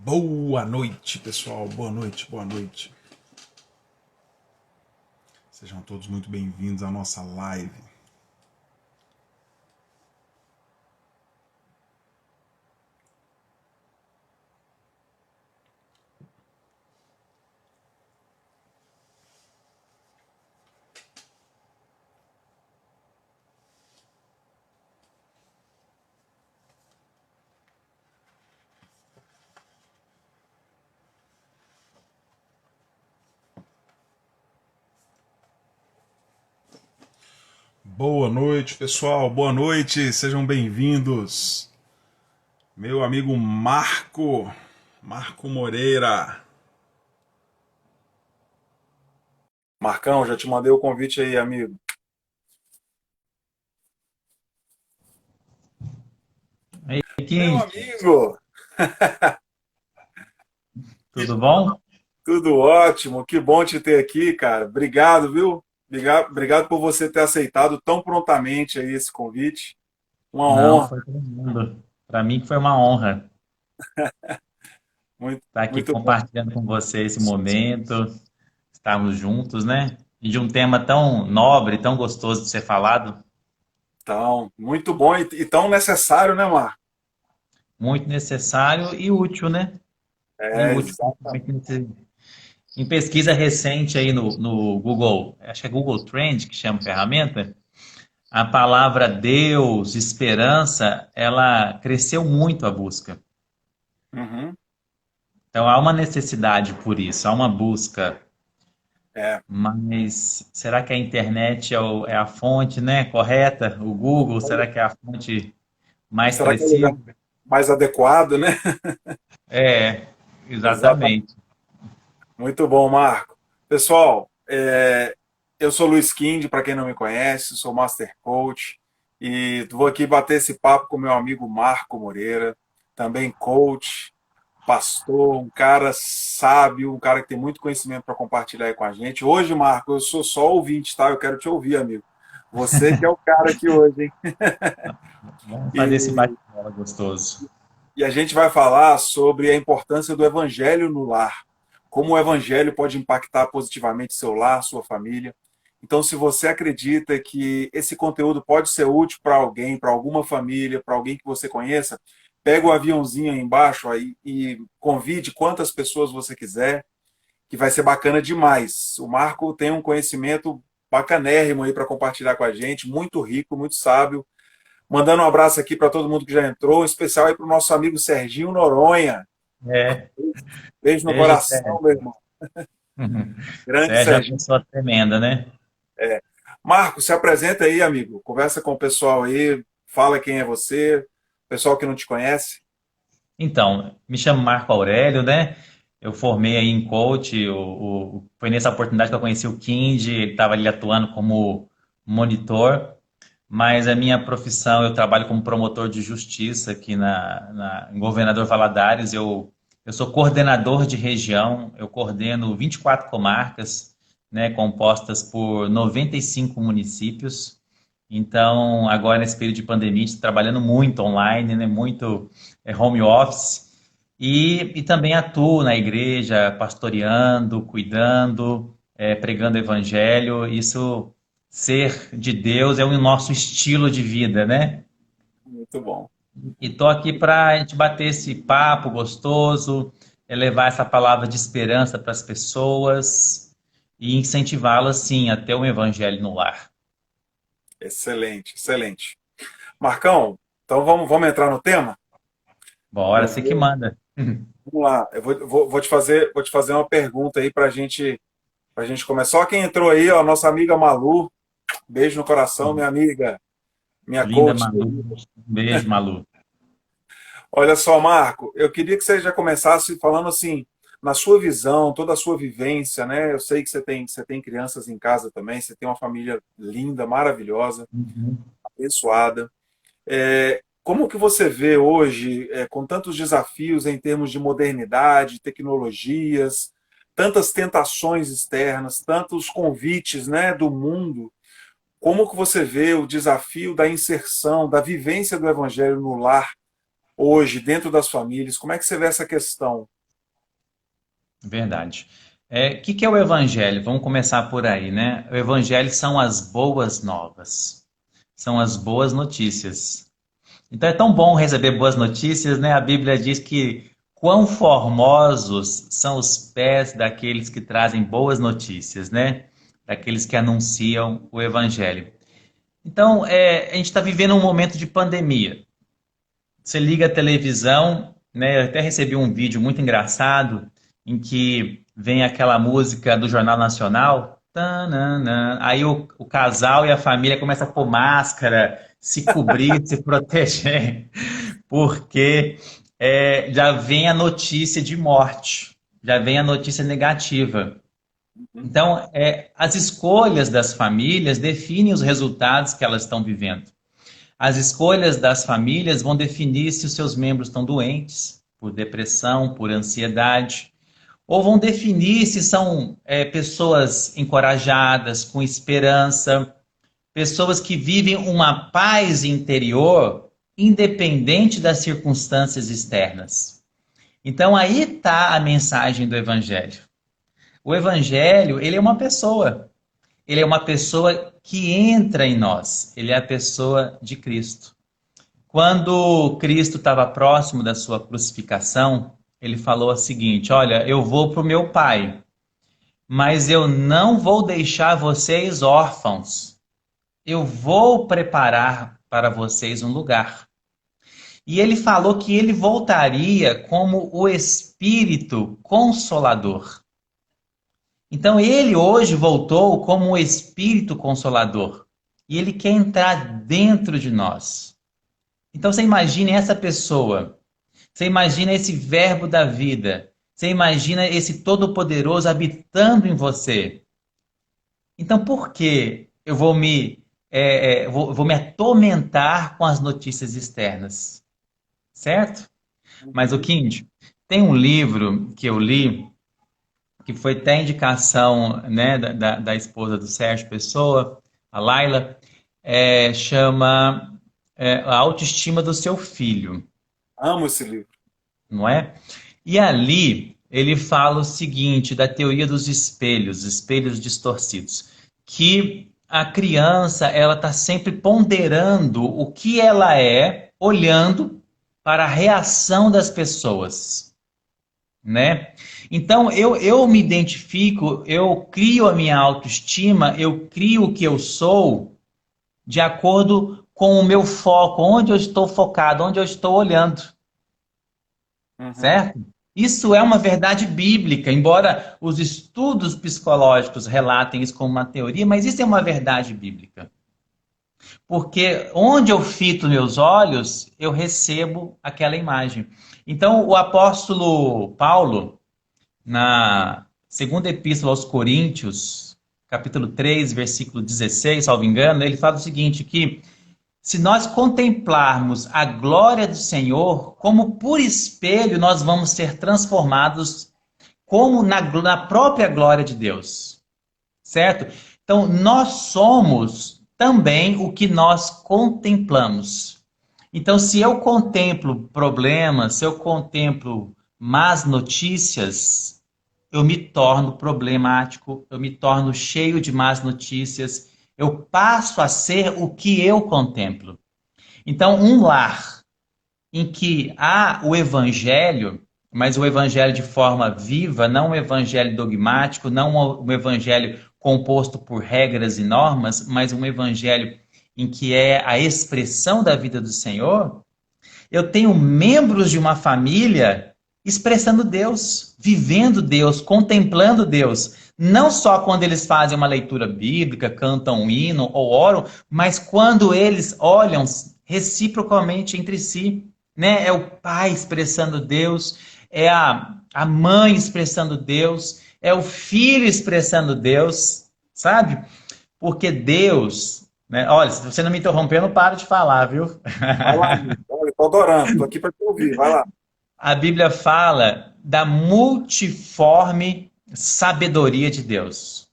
Boa noite, pessoal. Boa noite, boa noite. Sejam todos muito bem-vindos à nossa live. Boa noite, pessoal. Boa noite. Sejam bem-vindos. Meu amigo Marco Moreira. Marcão, já te mandei o convite aí, amigo. Aí, Meu Kim, amigo, tudo bom? tudo ótimo. Que bom te ter aqui, cara. Obrigado, viu? Obrigado por você ter aceitado tão prontamente aí esse convite. Uma Não, honra. foi todo mundo. Para mim que foi uma honra Muito, estar aqui muito bom. compartilhando com você esse momento, estarmos juntos, né? E de um tema tão nobre, tão gostoso de ser falado, Então, muito bom e tão necessário, né, Marco? muito necessário e útil, né? E É, útil, principalmente em pesquisa recente aí no Google, acho que é Google Trend que chama a ferramenta, a palavra Deus, esperança, ela cresceu muito a busca. uhum, Então há uma necessidade por isso, há uma busca. é. Mas será que a internet é a fonte, né, correta? O Google, será que é a fonte mais Será que é o lugar precisa? mais adequado, né? É, Exatamente. exatamente. Muito bom, Marco. Pessoal, eu sou Luiz Kind, para quem não me conhece, sou Master Coach e vou aqui bater esse papo com meu amigo Marco Moreira, também coach, pastor, um cara sábio, um cara que tem muito conhecimento para compartilhar aí com a gente. Hoje, Marco, eu sou só ouvinte, tá? Eu quero te ouvir, amigo. Você que é o cara aqui hoje, hein? Vamos fazer esse E, bate-bola gostoso. e a gente vai falar sobre a importância do evangelho no lar, como o evangelho pode impactar positivamente seu lar, sua família. Então, se você acredita que esse conteúdo pode ser útil para alguém, para alguma família, para alguém que você conheça, pega o aviãozinho aí embaixo aí e convide quantas pessoas você quiser, que vai ser bacana demais. O Marco tem um conhecimento bacanérrimo aí para compartilhar com a gente, muito rico, muito sábio. Mandando um abraço aqui para todo mundo que já entrou, em especial aí para o nosso amigo Serginho Noronha. É, Beijo no beijo, coração, Sérgio. meu irmão. Grande Sérgio é uma Serginho. pessoa tremenda, né? Marco, se apresenta aí, amigo. Conversa com o pessoal aí, fala quem é você, pessoal que não te conhece. Então, me chamo Marco Aurélio, né? Eu formei aí em coach, foi nessa oportunidade que eu conheci o Kind, ele estava ali atuando como monitor. Mas a minha profissão, eu trabalho como promotor de justiça aqui em Governador Valadares. Eu sou coordenador de região, eu coordeno 24 comarcas, né, compostas por 95 municípios. Então, agora nesse período de pandemia, estou trabalhando muito online, né, muito home office. E também atuo na igreja, pastoreando, cuidando, pregando evangelho. Isso ser de Deus é o nosso estilo de vida, né? Muito bom. E tô aqui para a gente bater esse papo gostoso, levar essa palavra de esperança para as pessoas e incentivá-las, sim, a ter um evangelho no lar. Excelente, excelente. Marcão, então vamos entrar no tema? Bora, Eu você que vou, manda. vamos lá. Vou te fazer uma pergunta aí para gente começar. Só quem entrou aí, ó, nossa amiga Malu. Beijo no coração, minha amiga, minha Linda coach. Malu. Beijo, Malu. Olha só, Marco, eu queria que você já começasse falando assim, na sua visão, toda a sua vivência, né? Eu sei que você tem crianças em casa também, você tem uma família linda, maravilhosa, Uhum. abençoada. Como que você vê hoje, com tantos desafios em termos de modernidade, tecnologias, tantas tentações externas, tantos convites, né, do mundo, como que você vê o desafio da inserção, da vivência do evangelho no lar hoje, dentro das famílias? Como é que você vê essa questão? Verdade. O que é o Evangelho? Vamos começar por aí, né? O Evangelho são as boas novas, são as boas notícias. Então é tão bom receber boas notícias, né? A Bíblia diz que quão formosos são os pés daqueles que trazem boas notícias, né? Daqueles que anunciam o Evangelho. Então, a gente está vivendo um momento de pandemia. Você liga a televisão, né? Eu até recebi um vídeo muito engraçado em que vem aquela música do Jornal Nacional. Tananã. Aí o casal e a família começam a pôr máscara, se cobrir, se proteger, porque já vem a notícia de morte, já vem a notícia negativa. Uhum. Então, as escolhas das famílias definem os resultados que elas estão vivendo. As escolhas das famílias vão definir se os seus membros estão doentes, por depressão, por ansiedade, ou vão definir se são pessoas encorajadas, com esperança, pessoas que vivem uma paz interior, independente das circunstâncias externas. Então aí está a mensagem do Evangelho. O Evangelho, ele é uma pessoa. Ele é uma pessoa que entra em nós. Ele é a pessoa de Cristo. Quando Cristo estava próximo da sua crucificação, ele falou o seguinte: olha, eu vou para o meu Pai, mas eu não vou deixar vocês órfãos. Eu vou preparar para vocês um lugar. E ele falou que ele voltaria como o Espírito Consolador. Então ele hoje voltou como o Espírito Consolador. E ele quer entrar dentro de nós. Então você imagine essa pessoa. Você imagina esse verbo da vida. Você imagina esse Todo-Poderoso habitando em você. Então por que eu vou me atormentar com as notícias externas? Certo? Mas o Uhum. Kind, tem um livro que eu li, que foi até indicação, né, da esposa do Sérgio Pessoa, a Laila, chama A Autoestima do Seu Filho, Amo esse livro. não é? E ali ele fala o seguinte, da teoria dos espelhos, espelhos distorcidos, que a criança ela está sempre ponderando o que ela é, olhando para a reação das pessoas, né? Então eu me identifico, eu crio a minha autoestima, eu crio o que eu sou de acordo com o meu foco, onde eu estou focado, onde eu estou olhando, Uhum. certo? Isso é uma verdade bíblica, embora os estudos psicológicos relatem isso como uma teoria, mas isso é uma verdade bíblica. Porque onde eu fito meus olhos, eu recebo aquela imagem. Então, o apóstolo Paulo, na segunda epístola aos Coríntios, capítulo 3, versículo 16, salvo engano, ele fala o seguinte, que se nós contemplarmos a glória do Senhor, como por espelho, nós vamos ser transformados como na própria glória de Deus, certo? Então, nós somos também o que nós contemplamos. Então, se eu contemplo problemas, se eu contemplo más notícias, eu me torno problemático, eu me torno cheio de más notícias, eu passo a ser o que eu contemplo. Então, um lar em que há o evangelho, mas o evangelho de forma viva, não um evangelho dogmático, não um evangelho composto por regras e normas, mas um evangelho em que é a expressão da vida do Senhor, eu tenho membros de uma família expressando Deus, vivendo Deus, contemplando Deus. Não só quando eles fazem uma leitura bíblica, cantam um hino ou oram, mas quando eles olham reciprocamente entre si. Né? É o pai expressando Deus, é a mãe expressando Deus, é o filho expressando Deus, sabe? Porque Deus, né? Olha, se você não me interromper, eu não paro de falar, viu? Vai lá, amigo. Olha, estou adorando. Estou aqui para te ouvir. Vai lá. A Bíblia fala da multiforme sabedoria de Deus.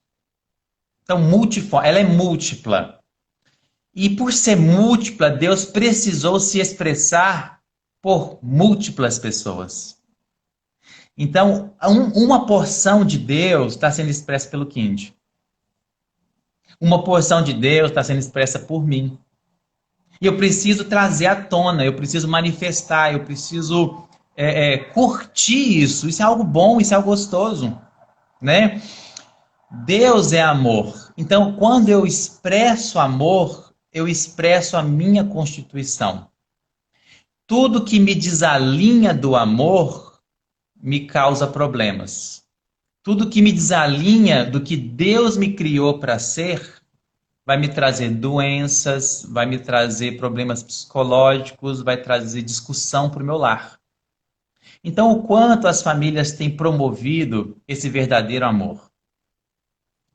Então, multiforme, ela é múltipla. E por ser múltipla, Deus precisou se expressar por múltiplas pessoas. Então, uma porção de Deus está sendo expressa pelo Kind. Uma porção de Deus está sendo expressa por mim. E eu preciso trazer à tona, eu preciso manifestar, eu preciso curtir isso. Isso é algo bom, isso é algo gostoso, né? Deus é amor. Então, quando eu expresso amor, eu expresso a minha constituição. Tudo que me desalinha do amor me causa problemas. Tudo que me desalinha do que Deus me criou para ser vai me trazer doenças, vai me trazer problemas psicológicos, vai trazer discussão para o meu lar. Então, o quanto as famílias têm promovido esse verdadeiro amor?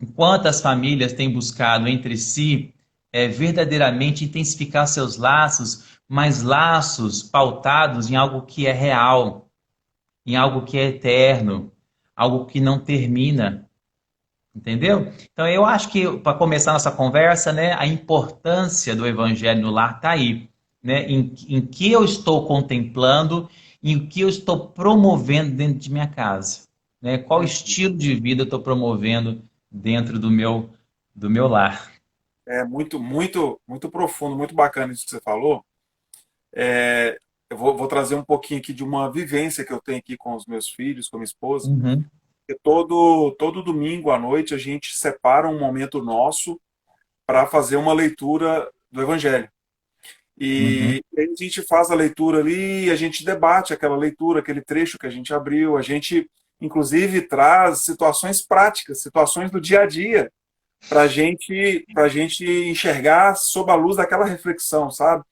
Enquanto as famílias têm buscado entre si verdadeiramente intensificar seus laços, mas laços pautados em algo que é real, em algo que é eterno, algo que não termina. Entendeu? Então eu acho que para começar nossa conversa, né, a importância do evangelho no lar está aí, né, em que eu estou contemplando, em o que eu estou promovendo dentro de minha casa, né? Qual estilo de vida eu estou promovendo dentro do meu lar. É muito, muito, muito profundo, muito bacana isso que você falou. Eu vou trazer um pouquinho aqui de uma vivência que eu tenho aqui com os meus filhos, com a minha esposa. Uhum, E todo domingo à noite a gente separa um momento nosso para fazer uma leitura do Evangelho. uhum, E aí a gente faz a leitura ali, a gente debate aquela leitura, aquele trecho que a gente abriu, a gente inclusive traz situações práticas, situações do dia a dia, para gente enxergar sob a luz daquela reflexão, sabe?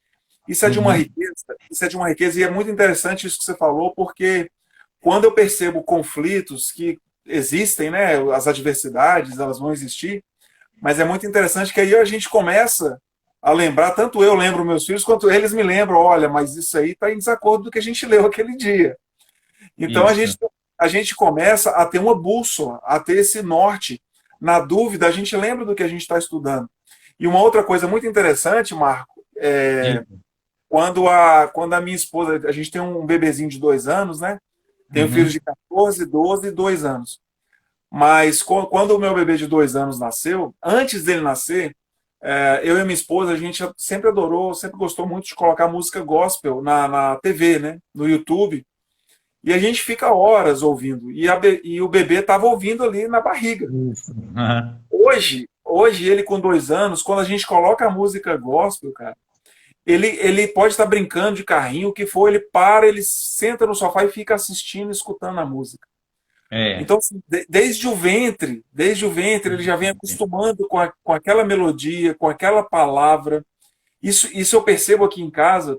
Isso é de uma uhum, riqueza, isso é de uma riqueza, e é muito interessante isso que você falou, porque quando eu percebo conflitos que existem, né, as adversidades, elas vão existir, mas é muito interessante que aí a gente começa a lembrar, tanto eu lembro meus filhos, quanto eles me lembram, olha, mas isso aí está em desacordo do que a gente leu aquele dia. Então isso. a gente começa a ter uma bússola, a ter esse norte. Na dúvida, a gente lembra do que a gente está estudando. E uma outra coisa muito interessante, Marco, Digo. quando a minha esposa, a gente tem um bebezinho de 2 anos, né? Tenho filhos Uhum, de 14, 12 e 2 anos. Mas quando o meu bebê de 2 anos nasceu, antes dele nascer, eu e minha esposa, a gente sempre adorou, sempre gostou muito de colocar música gospel na TV, né? No YouTube. E a gente fica horas ouvindo. E o bebê estava ouvindo ali na barriga. isso. Uhum. Hoje, ele com 2 anos, quando a gente coloca a música gospel, cara, ele pode estar brincando de carrinho, o que for, ele para, ele senta no sofá e fica assistindo, escutando a música. É. Então, assim, desde o ventre, ele já vem acostumando com aquela melodia, com aquela palavra. Isso eu percebo aqui em casa,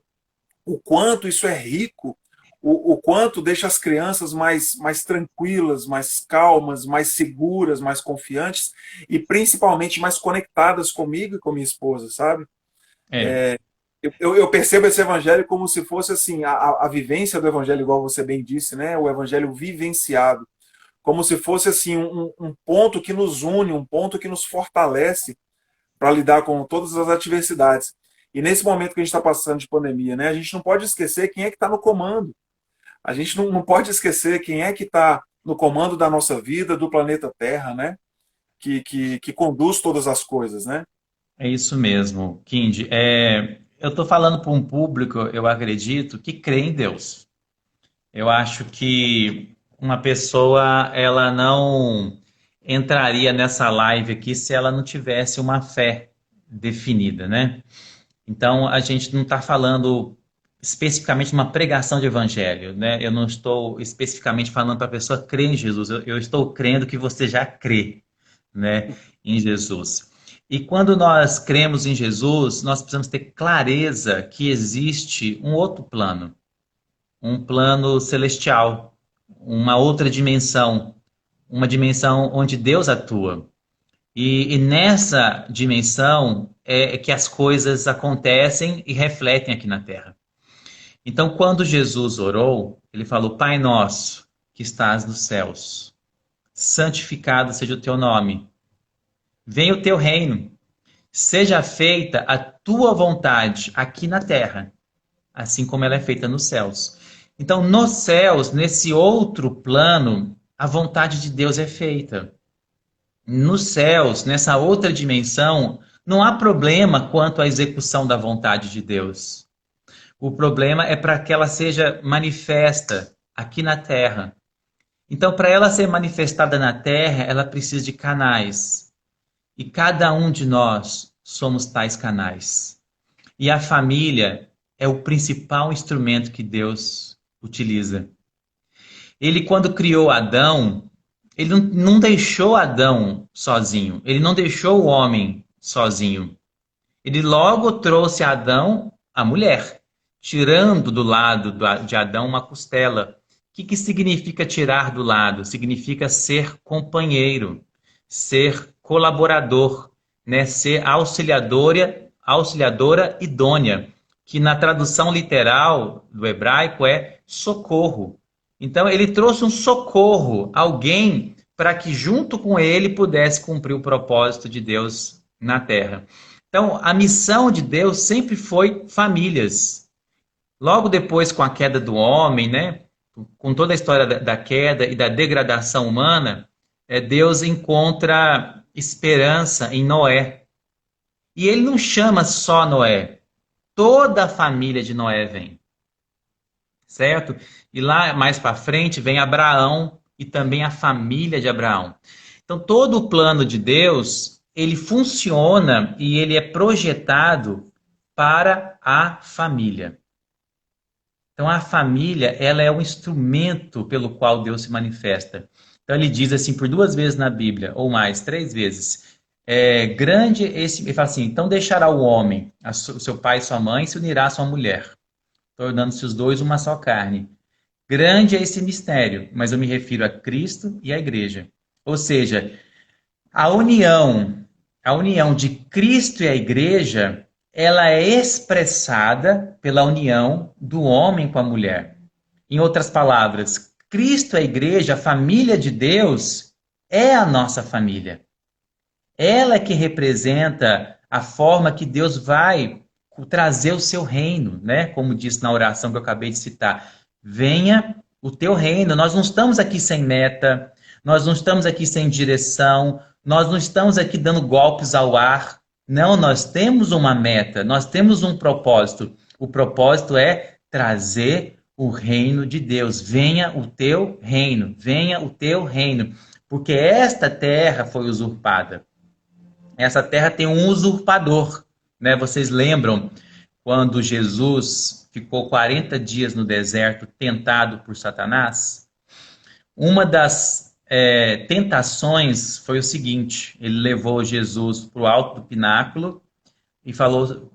o quanto isso é rico, o quanto deixa as crianças mais tranquilas, mais calmas, mais seguras, mais confiantes e principalmente mais conectadas comigo e com minha esposa, sabe? É. Eu percebo esse evangelho como se fosse assim, a vivência do evangelho, igual você bem disse, né? O evangelho vivenciado, como se fosse assim um ponto que nos une, um ponto que nos fortalece para lidar com todas as adversidades. E nesse momento que a gente está passando de pandemia, né, a gente não pode esquecer quem é que está no comando. A gente não pode esquecer quem é que está no comando da nossa vida, do planeta Terra, né? Que conduz todas as coisas, né? É isso mesmo, Kindy. Eu estou falando para um público, eu acredito, que crê em Deus. Eu acho que uma pessoa, ela não entraria nessa live aqui se ela não tivesse uma fé definida, né? Então, a gente não está falando especificamente de uma pregação de evangelho, né? Eu não estou especificamente falando para a pessoa crer em Jesus. Eu estou crendo que você já crê, né, em Jesus. E quando nós cremos em Jesus, nós precisamos ter clareza que existe um outro plano, um plano celestial, uma outra dimensão, uma dimensão onde Deus atua. E nessa dimensão é que as coisas acontecem e refletem aqui na Terra. Então, quando Jesus orou, ele falou: Pai nosso, que estás nos céus, santificado seja o teu nome. Venha o teu reino. Seja feita a tua vontade aqui na terra, assim como ela é feita nos céus. Então, nos céus, nesse outro plano, a vontade de Deus é feita. Nos céus, nessa outra dimensão, não há problema quanto à execução da vontade de Deus. O problema é para que ela seja manifesta aqui na Terra. Então, para ela ser manifestada na Terra, ela precisa de canais. E cada um de nós somos tais canais. E a família é o principal instrumento que Deus utiliza. Ele, quando criou Adão, ele não deixou Adão sozinho. Ele não deixou o homem sozinho. Ele logo trouxe a Adão a mulher, tirando do lado de Adão uma costela. O que significa tirar do lado? Significa ser companheiro, ser colaborador, né? Ser auxiliadora idônea, que na tradução literal do hebraico é socorro. Então ele trouxe um socorro, alguém para que junto com ele pudesse cumprir o propósito de Deus na terra. Então a missão de Deus sempre foi famílias. Logo depois, com a queda do homem, né? Com toda a história da queda e da degradação humana, Deus encontra esperança em Noé. E ele não chama só Noé. Toda a família de Noé vem. Certo? E lá mais para frente vem Abraão e também a família de Abraão. Então todo o plano de Deus, ele funciona e ele é projetado para a família. Então a família, ela é o instrumento pelo qual Deus se manifesta. Então ele diz assim por 2 vezes na Bíblia, ou mais, 3 vezes. Grande esse, ele fala assim, então deixará o homem, o seu pai e sua mãe, e se unirá à sua mulher, tornando-se os dois uma só carne. Grande é esse mistério, mas eu me refiro a Cristo e à igreja. Ou seja, a união de Cristo e a igreja, ela é expressada pela união do homem com a mulher. Em outras palavras, Cristo, a igreja, a família de Deus, é a nossa família. Ela é que representa a forma que Deus vai trazer o seu reino, né? Como disse na oração que eu acabei de citar. Venha o teu reino. Nós não estamos aqui sem meta, nós não estamos aqui sem direção, nós não estamos aqui dando golpes ao ar. Não, nós temos uma meta, nós temos um propósito. O propósito é trazer o reino de Deus. Venha o teu reino, venha o teu reino. Porque esta terra foi usurpada. Essa terra tem um usurpador, né? Vocês lembram quando Jesus ficou 40 dias no deserto tentado por Satanás? Uma das tentações foi o seguinte: ele levou Jesus para o alto do pináculo e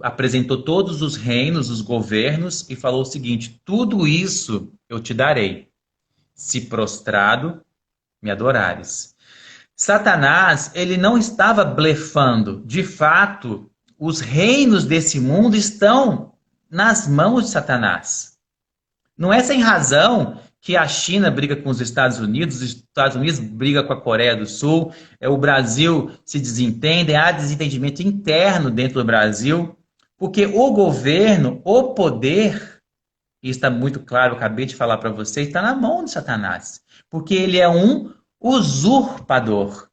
apresentou todos os reinos, os governos, e falou o seguinte: tudo isso eu te darei, se prostrado me adorares. Satanás, ele não estava blefando. De fato, os reinos desse mundo estão nas mãos de Satanás. Não é sem razão que a China briga com os Estados Unidos briga com a Coreia do Sul, o Brasil se desentende, há desentendimento interno dentro do Brasil, porque o governo, o poder, e está muito claro, eu acabei de falar para vocês, está na mão de Satanás, porque ele é um usurpador.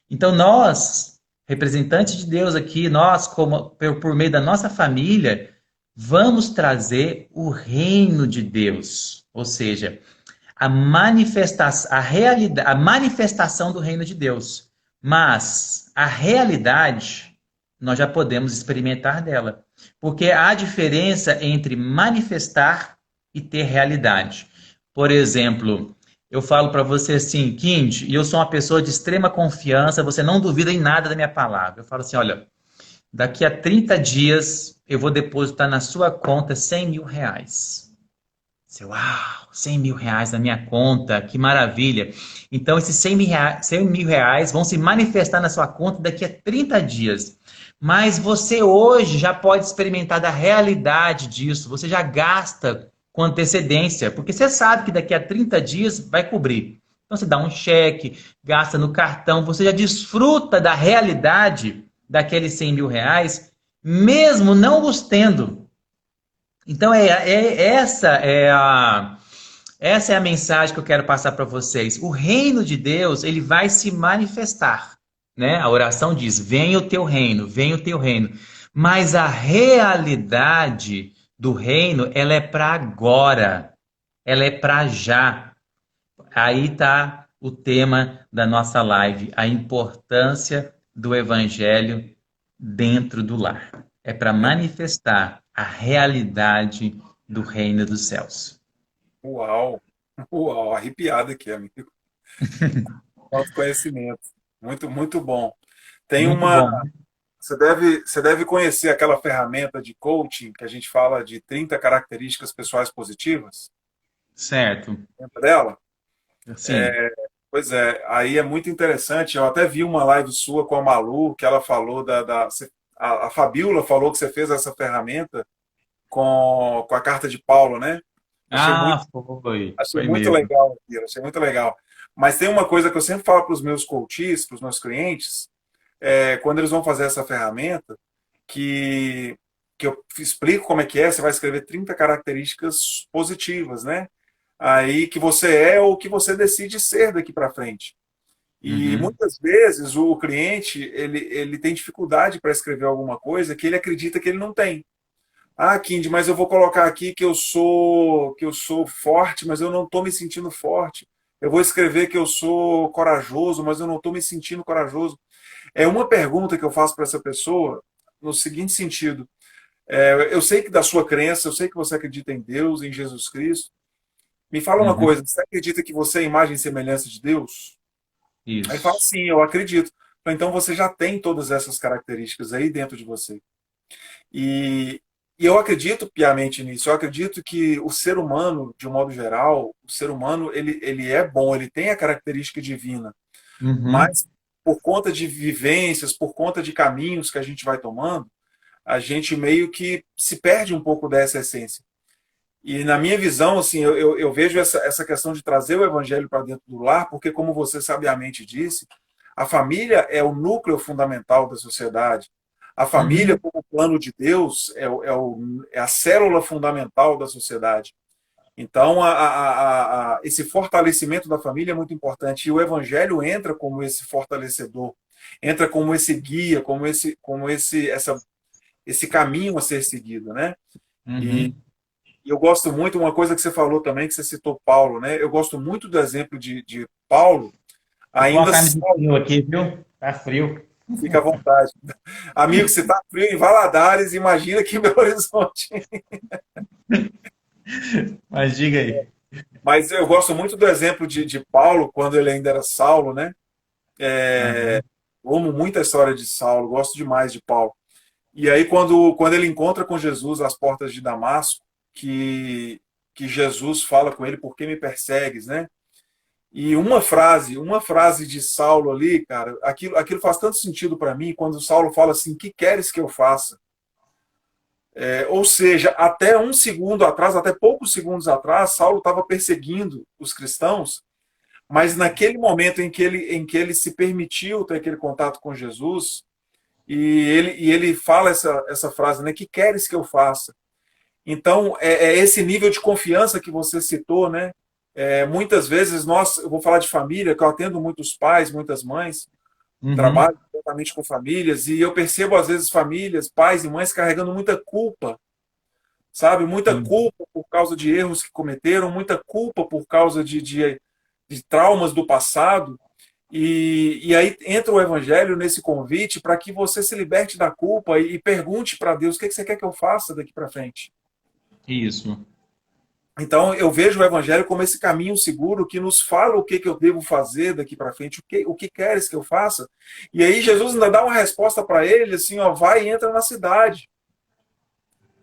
Então nós, representantes de Deus aqui, nós, por meio da nossa família, vamos trazer o reino de Deus. Ou seja, a manifestação do reino de Deus. Mas a realidade, nós já podemos experimentar dela. Porque há diferença entre manifestar e ter realidade. Por exemplo, eu falo para você assim, Kind, e eu sou uma pessoa de extrema confiança, você não duvida em nada da minha palavra. Eu falo assim, olha, daqui a 30 dias eu vou depositar na sua conta 100 mil reais. Você, uau, 100 mil reais na minha conta, que maravilha. Então esses 100 mil reais vão se manifestar na sua conta daqui a 30 dias. Mas você hoje já pode experimentar da realidade disso, você já gasta com antecedência, porque você sabe que daqui a 30 dias vai cobrir. Então você dá um cheque, gasta no cartão, você já desfruta da realidade daqueles 100 mil reais, mesmo não os tendo. Então essa é Essa é a mensagem que eu quero passar para vocês. O reino de Deus, ele vai se manifestar, né? A oração diz: venha o teu reino, venha o teu reino. Mas a realidade do reino, ela é para agora. Ela é para já. Aí está o tema da nossa live, a importância do evangelho dentro do lar. É para manifestar a realidade do reino dos céus. Uau! Uau! Arrepiado aqui, amigo. Autoconhecimento. Muito, muito bom. Tem Muito uma. bom. Você deve conhecer aquela ferramenta de coaching que a gente fala de 30 características pessoais positivas. Certo. Lembra dela? Sim. Pois é, aí é muito interessante. Eu até vi uma live sua com a Malu, que ela falou a Fabiola falou que você fez essa ferramenta com a carta de Paulo, né? Achei muito, Ah, foi. achei Foi muito mesmo. legal aquilo, achei muito legal. Mas tem uma coisa que eu sempre falo para os meus coaches, para os meus clientes, quando eles vão fazer essa ferramenta, que, que eu explico como é que é, você vai escrever 30 características positivas, né? Aí que você é ou que você decide ser daqui para frente. E Uhum. muitas vezes o cliente ele tem dificuldade para escrever alguma coisa que ele acredita que ele não tem. Ah, Kindy, mas eu vou colocar aqui que eu sou forte, mas eu não estou me sentindo forte. Eu vou escrever que eu sou corajoso, mas eu não estou me sentindo corajoso. É uma pergunta que eu faço para essa pessoa no seguinte sentido: eu sei que da sua crença, eu sei que você acredita em Deus, em Jesus Cristo. Me fala uma Uhum. coisa: você acredita que você é imagem e semelhança de Deus? Aí fala, Isso. sim, eu acredito. Então você já tem todas essas características aí dentro de você. E, e eu acredito piamente nisso. Eu acredito que o ser humano, de um modo geral, o ser humano, ele é bom, ele tem a característica divina, Uhum. mas por conta de vivências, por conta de caminhos que a gente vai tomando, a gente meio que se perde um pouco dessa essência. E na minha visão, assim, eu vejo essa questão de trazer o evangelho para dentro do lar, porque, como você sabiamente disse, a família é o núcleo fundamental da sociedade. A família, Uhum. como plano de Deus, é a célula fundamental da sociedade. Então, esse fortalecimento da família é muito importante. E o evangelho entra como esse fortalecedor, entra como esse guia, esse caminho a ser seguido, né? E Uhum. e eu gosto muito, uma coisa que você falou também, que você citou Paulo, né? Eu gosto muito do exemplo de Paulo, Tô com uma ainda camisa de Saulo, frio aqui, viu? Tá frio. fica à vontade. Amigo, se está frio em Valadares, imagina aqui em Belo Horizonte. Mas diga aí. Mas eu gosto muito do exemplo de Paulo, quando ele ainda era Saulo, né? Uhum. Eu amo muito a história de Saulo, gosto demais de Paulo. E aí, quando ele encontra com Jesus às portas de Damasco, que Jesus fala com ele, por que me persegues, né? E uma frase de Saulo ali, cara, aquilo faz tanto sentido para mim quando Saulo fala assim: que queres que eu faça? Ou seja, até um segundo atrás, até poucos segundos atrás, Saulo estava perseguindo os cristãos, mas naquele momento em que ele se permitiu ter aquele contato com Jesus, e ele fala essa frase, né? Que queres que eu faça? Então, é esse nível de confiança que você citou, né? Muitas vezes eu vou falar de família, que eu atendo muitos pais, muitas mães, Uhum. trabalho diretamente com famílias, e eu percebo às vezes famílias, pais e mães carregando muita culpa, sabe? Muita Sim. culpa por causa de erros que cometeram, muita culpa por causa de traumas do passado. E aí entra o evangelho nesse convite para que você se liberte da culpa e pergunte para Deus: o que você quer que eu faça daqui para frente? Isso. Então, eu vejo o Evangelho como esse caminho seguro que nos fala o que eu devo fazer daqui para frente, o que queres que eu faça. E aí, Jesus ainda dá uma resposta para ele, assim: ó, vai e entra na cidade.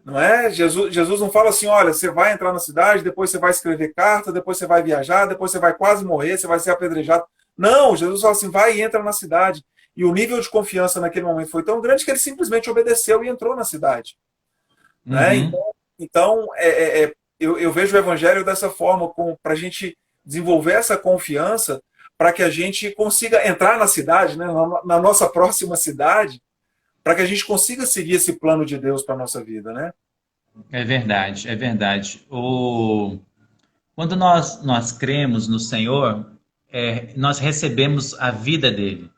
Não é? Jesus não fala assim: olha, você vai entrar na cidade, depois você vai escrever carta, depois você vai viajar, depois você vai quase morrer, você vai ser apedrejado. Não, Jesus fala assim: vai e entra na cidade. E o nível de confiança naquele momento foi tão grande que ele simplesmente obedeceu e entrou na cidade. Né? Uhum. Então, eu vejo o evangelho dessa forma, para a gente desenvolver essa confiança, para que a gente consiga entrar na cidade, né, na nossa próxima cidade, para que a gente consiga seguir esse plano de Deus para a nossa vida. Né? É verdade, é verdade. Quando nós cremos no Senhor, nós recebemos a vida dele.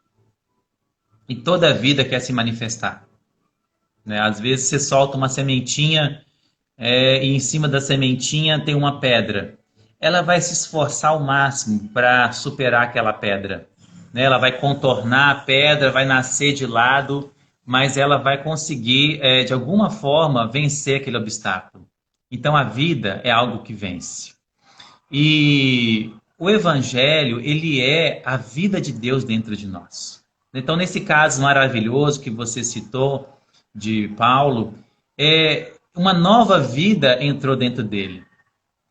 E toda a vida quer se manifestar, né? Às vezes você solta uma sementinha, e em cima da sementinha tem uma pedra. Ela vai se esforçar ao máximo para superar aquela pedra, né? Ela vai contornar a pedra, vai nascer de lado, mas ela vai conseguir, de alguma forma, vencer aquele obstáculo. Então a vida é algo que vence. E o Evangelho, ele é a vida de Deus dentro de nós. Então, nesse caso maravilhoso que você citou, de Paulo, uma nova vida entrou dentro dele.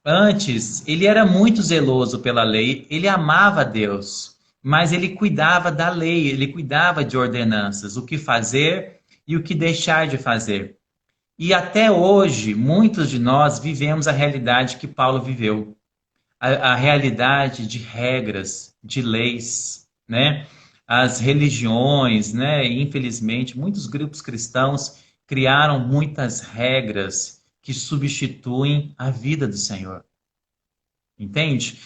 Antes, ele era muito zeloso pela lei, ele amava Deus, mas ele cuidava da lei, ele cuidava de ordenanças, o que fazer e o que deixar de fazer. E até hoje, muitos de nós vivemos a realidade que Paulo viveu. A realidade de regras, de leis, né? As religiões, né? E, infelizmente, muitos grupos cristãos criaram muitas regras que substituem a vida do Senhor. Entende?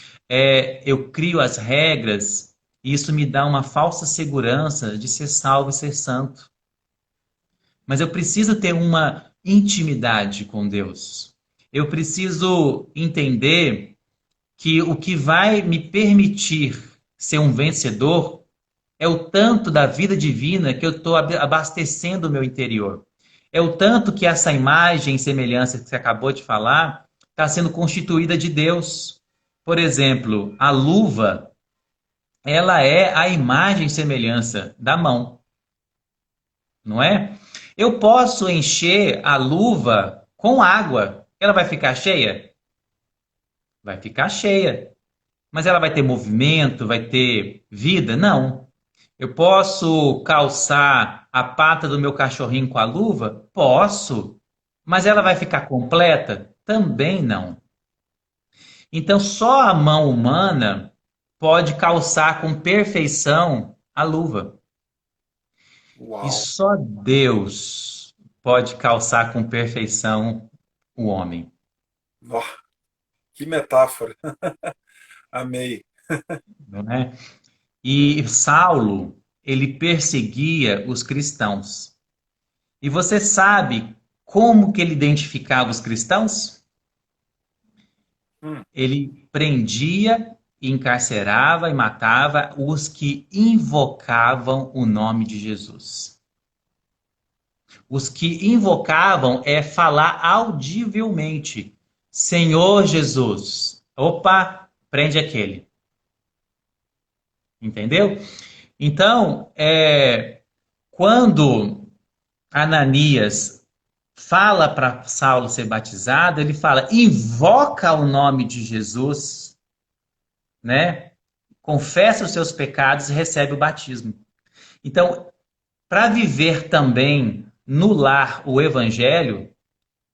Eu crio as regras e isso me dá uma falsa segurança de ser salvo e ser santo. Mas eu preciso ter uma intimidade com Deus. Eu preciso entender que o que vai me permitir ser um vencedor é o tanto da vida divina que eu estou abastecendo o meu interior. É o tanto que essa imagem e semelhança que você acabou de falar está sendo constituída de Deus. Por exemplo, a luva, ela é a imagem e semelhança da mão, não é? Eu posso encher a luva com água. Ela vai ficar cheia? Vai ficar cheia. Mas ela vai ter movimento, vai ter vida? Não. Eu posso calçar a pata do meu cachorrinho com a luva? Posso. Mas ela vai ficar completa? Também não. Então, só a mão humana pode calçar com perfeição a luva. E Uau! só Deus pode calçar com perfeição o homem. Nó, que metáfora! Amei. Não é? E Saulo, ele perseguia os cristãos. E você sabe como que ele identificava os cristãos? Hum, Ele prendia, encarcerava e matava os que invocavam o nome de Jesus. Os que invocavam é falar audivelmente: Senhor Jesus. Opa, prende aquele. Entendeu? Então, quando Ananias fala para Saulo ser batizado, ele fala: invoca o nome de Jesus, né? Confessa os seus pecados e recebe o batismo. Então, para viver também no lar o evangelho,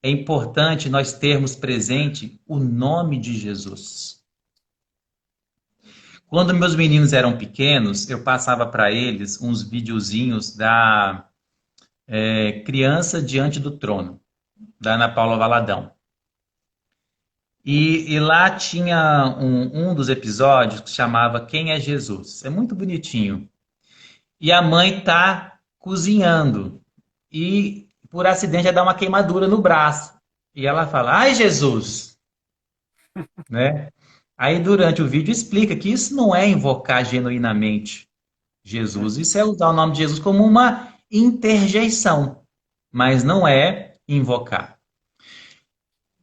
é importante nós termos presente o nome de Jesus. Quando meus meninos eram pequenos, eu passava para eles uns videozinhos da Criança Diante do Trono, da Ana Paula Valadão. E lá tinha um dos episódios que chamava Quem é Jesus? É muito bonitinho. E a mãe tá cozinhando e por acidente ela dá uma queimadura no braço. E ela fala: ai, Jesus! Né? Aí durante o vídeo explica que isso não é invocar genuinamente Jesus, isso é usar o nome de Jesus como uma interjeição, mas não é invocar.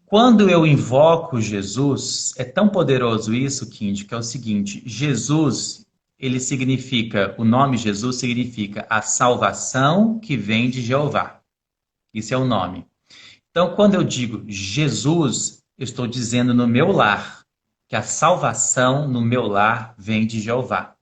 Quando eu invoco Jesus, é tão poderoso isso, Kindy, que é o seguinte: Jesus, ele significa, o nome Jesus significa a salvação que vem de Jeová. Isso é o nome. Então, quando eu digo Jesus, eu estou dizendo no meu lar, que a salvação no meu lar vem de Jeová.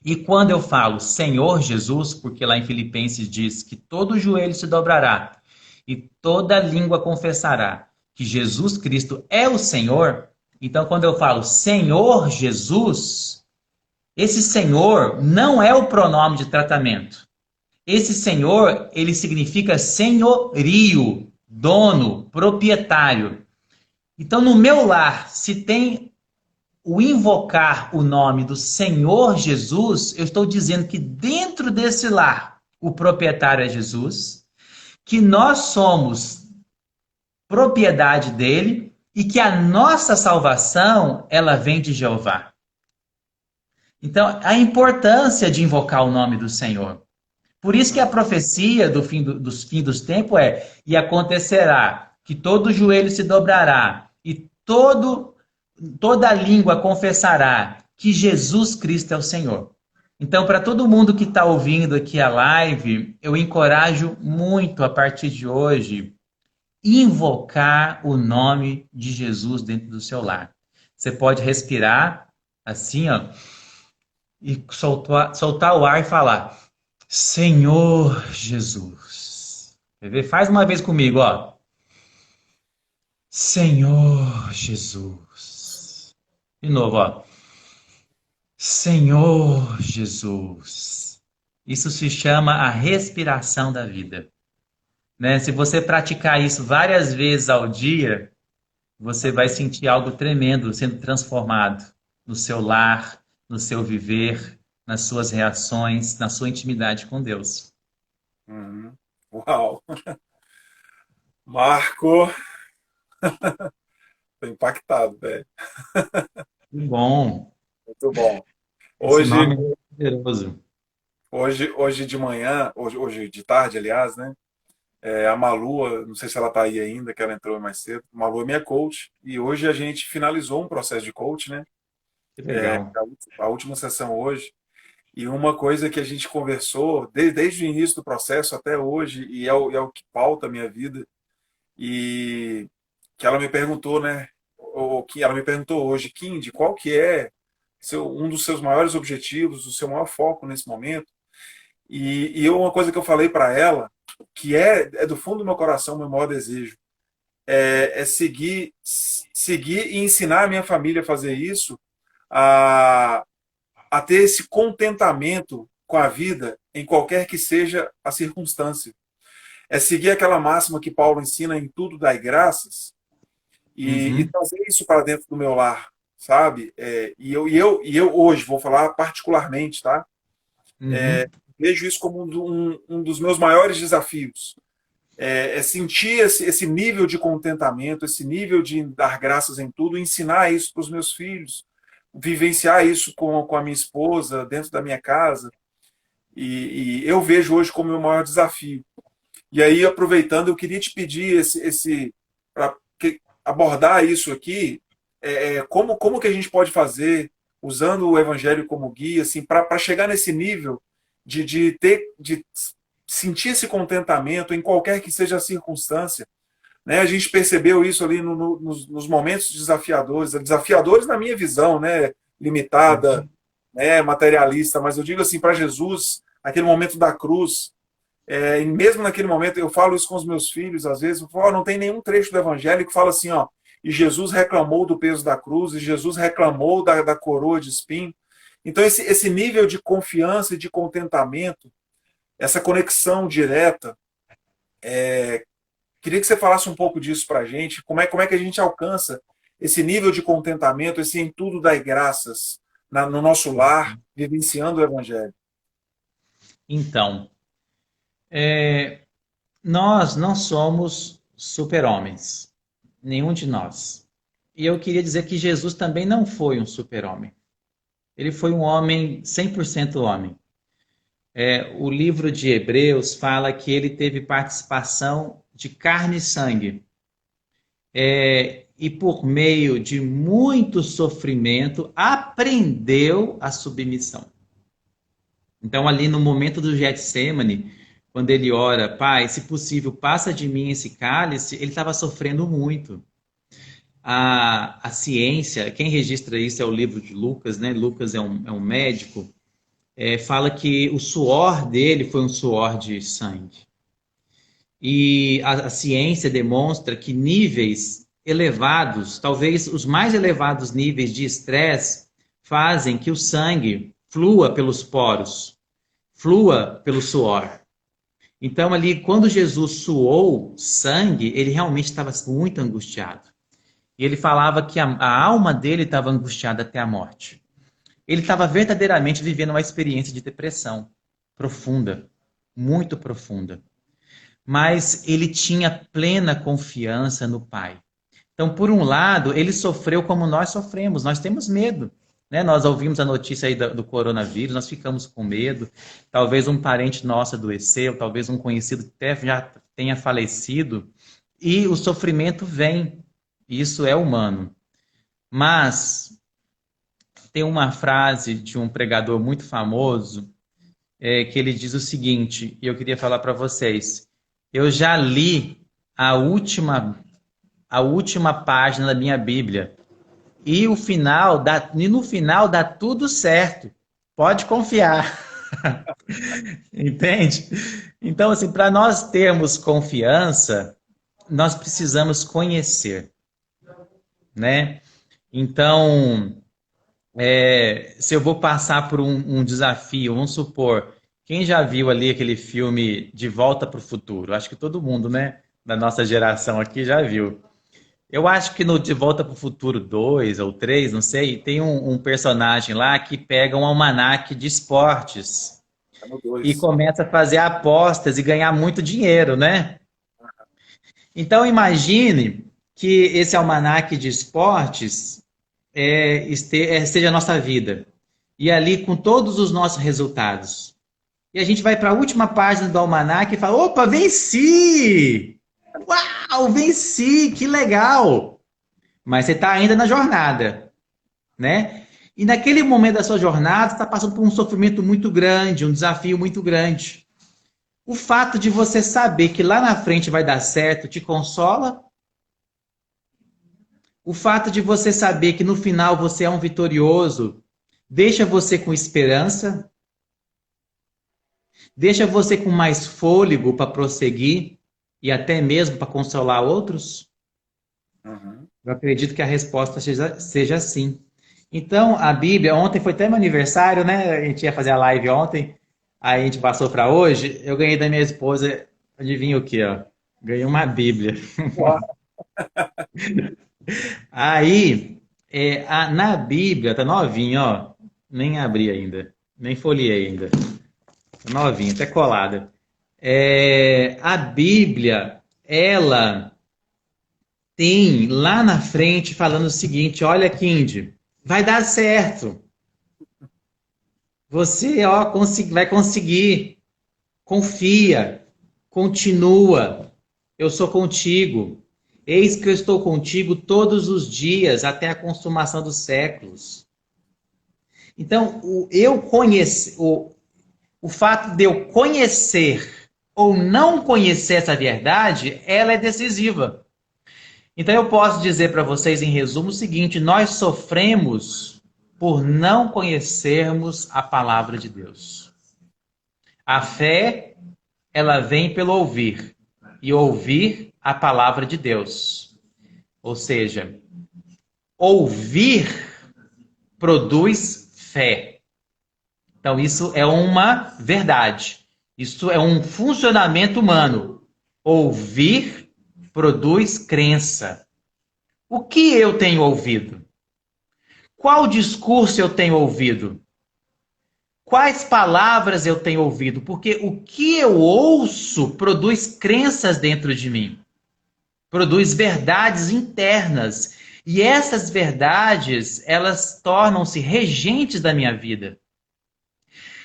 E quando eu falo Senhor Jesus, porque lá em Filipenses diz que todo joelho se dobrará e toda língua confessará que Jesus Cristo é o Senhor, então quando eu falo Senhor Jesus, esse Senhor não é o pronome de tratamento. Esse Senhor, ele significa senhorio, dono, proprietário. Então, no meu lar, se tem o invocar o nome do Senhor Jesus, eu estou dizendo que dentro desse lar, o proprietário é Jesus, que nós somos propriedade dele e que a nossa salvação, ela vem de Jeová. Então, a importância de invocar o nome do Senhor. Por isso que a profecia dos fim dos tempos é: e acontecerá que todo joelho se dobrará e toda língua confessará que Jesus Cristo é o Senhor. Então, para todo mundo que está ouvindo aqui a live, eu encorajo muito a partir de hoje invocar o nome de Jesus dentro do seu lar. Você pode respirar assim, ó, e soltar o ar e falar: Senhor Jesus. Quer ver? Faz uma vez comigo, ó. Senhor Jesus. De novo, ó. Senhor Jesus. Isso se chama a respiração da vida. Né? Se você praticar isso várias vezes ao dia, você vai sentir algo tremendo sendo transformado no seu lar, no seu viver, nas suas reações, na sua intimidade com Deus. Uhum. Uau! Marco, tô impactado, velho. Que bom. Muito bom. Esse Hoje, nome é poderoso. hoje de manhã, hoje de tarde, aliás, né? A Malu, não sei se ela está aí ainda, que ela entrou mais cedo. A Malu é minha coach e hoje a gente finalizou um processo de coach, né? Que legal. A última sessão hoje. E uma coisa que a gente conversou desde o início do processo até hoje, e é o que pauta a minha vida, e que ela me perguntou, né? Ou que ela me perguntou hoje: Kindy, qual que é um dos seus maiores objetivos, o seu maior foco nesse momento? Uma coisa que eu falei para ela, que é do fundo do meu coração o meu maior desejo, é seguir e ensinar a minha família a fazer isso, a, a ter esse contentamento com a vida, em qualquer que seja a circunstância. É seguir aquela máxima que Paulo ensina: em tudo dai graças, e Uhum, trazer isso para dentro do meu lar, sabe? E eu hoje vou falar particularmente, tá? uhum. Vejo isso como um dos meus maiores desafios. É sentir esse nível de contentamento, esse nível de dar graças em tudo, ensinar isso para os meus filhos, vivenciar isso com a minha esposa, dentro da minha casa. E eu vejo hoje como o meu maior desafio. E aí, aproveitando, eu queria te pedir para abordar isso aqui, como que a gente pode fazer, usando o Evangelho como guia, assim, para chegar nesse nível de sentir esse contentamento em qualquer que seja a circunstância. Né? A gente percebeu isso ali nos momentos desafiadores na minha visão, né? Limitada, né? Materialista, mas eu digo assim, para Jesus, aquele momento da cruz, e mesmo naquele momento, eu falo isso com os meus filhos, às vezes, eu falo: não tem nenhum trecho do Evangelho que fala assim, ó, e Jesus reclamou do peso da cruz, e Jesus reclamou da coroa de espinho. Então, esse nível de confiança e de contentamento, essa conexão direta, queria que você falasse um pouco disso para a gente, como é que a gente alcança esse nível de contentamento, esse em tudo dai graças, no nosso lar, vivenciando o Evangelho. Então, nós não somos super-homens. Nenhum de nós. E eu queria dizer que Jesus também não foi um super-homem. Ele foi um homem 100% homem. O livro de Hebreus fala que ele teve participação de carne e sangue. E por meio de muito sofrimento, aprendeu a submissão. Então, ali no momento do Getsemane, quando ele ora: Pai, se possível, passa de mim esse cálice, ele estava sofrendo muito. A ciência, quem registra isso é o livro de Lucas, né? Lucas é um médico, fala que o suor dele foi um suor de sangue. E a ciência demonstra que níveis elevados, talvez os mais elevados níveis de estresse, fazem que o sangue flua pelos poros, flua pelo suor. Então, ali, quando Jesus suou sangue, ele realmente estava muito angustiado. E ele falava que a alma dele estava angustiada até a morte. Ele estava verdadeiramente vivendo uma experiência de depressão profunda, muito profunda. Mas ele tinha plena confiança no Pai. Então, por um lado, ele sofreu como nós sofremos, nós temos medo. Né? Nós ouvimos a notícia aí do coronavírus, nós ficamos com medo. Talvez um parente nosso adoeceu, talvez um conhecido até já tenha falecido. E o sofrimento vem, isso é humano. Mas tem uma frase de um pregador muito famoso que ele diz o seguinte, e eu queria falar para vocês. Eu já li a última página da minha Bíblia. E no final dá tudo certo. Pode confiar. Entende? Então, assim, para nós termos confiança, nós precisamos conhecer, né? Então, se eu vou passar por um desafio, vamos supor, quem já viu ali aquele filme De Volta para o Futuro? Acho que todo mundo, né, da nossa geração aqui já viu. Eu acho que no De Volta para o Futuro 2 ou 3, não sei, tem um personagem lá que pega um almanaque de esportes No e 2. começa a fazer apostas e ganhar muito dinheiro, né? Então imagine que esse almanaque de esportes seja a nossa vida. E ali com todos os nossos resultados. E a gente vai para a última página do almanaque e fala, opa, venci! Uau, venci, que legal! Mas você está ainda na jornada, né? E naquele momento da sua jornada, você está passando por um sofrimento muito grande, um desafio muito grande. O fato de você saber que lá na frente vai dar certo te consola? O fato de você saber que no final você é um vitorioso deixa você com esperança? Deixa você com mais fôlego para prosseguir e até mesmo para consolar outros? Uhum. Eu acredito que a resposta seja sim. Então, a Bíblia, ontem foi até meu aniversário, né? A gente ia fazer a live ontem, aí a gente passou para hoje. Eu ganhei da minha esposa, adivinha o que, ó? Ganhei uma Bíblia. Aí, na Bíblia, tá novinha, ó. Nem abri ainda, nem folhei ainda. Tá novinha, até colada. A Bíblia, ela tem lá na frente falando o seguinte, olha, Kindy, vai dar certo. Você vai conseguir. Confia, continua. Eu sou contigo. Eis que eu estou contigo todos os dias até a consumação dos séculos. Então, o fato de eu conhecer ou não conhecer essa verdade, ela é decisiva. Então eu posso dizer para vocês em resumo o seguinte, nós sofremos por não conhecermos a palavra de Deus. A fé, ela vem pelo ouvir, e ouvir a palavra de Deus. Ou seja, ouvir produz fé. Então isso é uma verdade. Isso é um funcionamento humano. Ouvir produz crença. O que eu tenho ouvido? Qual discurso eu tenho ouvido? Quais palavras eu tenho ouvido? Porque o que eu ouço produz crenças dentro de mim. Produz verdades internas. E essas verdades, elas tornam-se regentes da minha vida.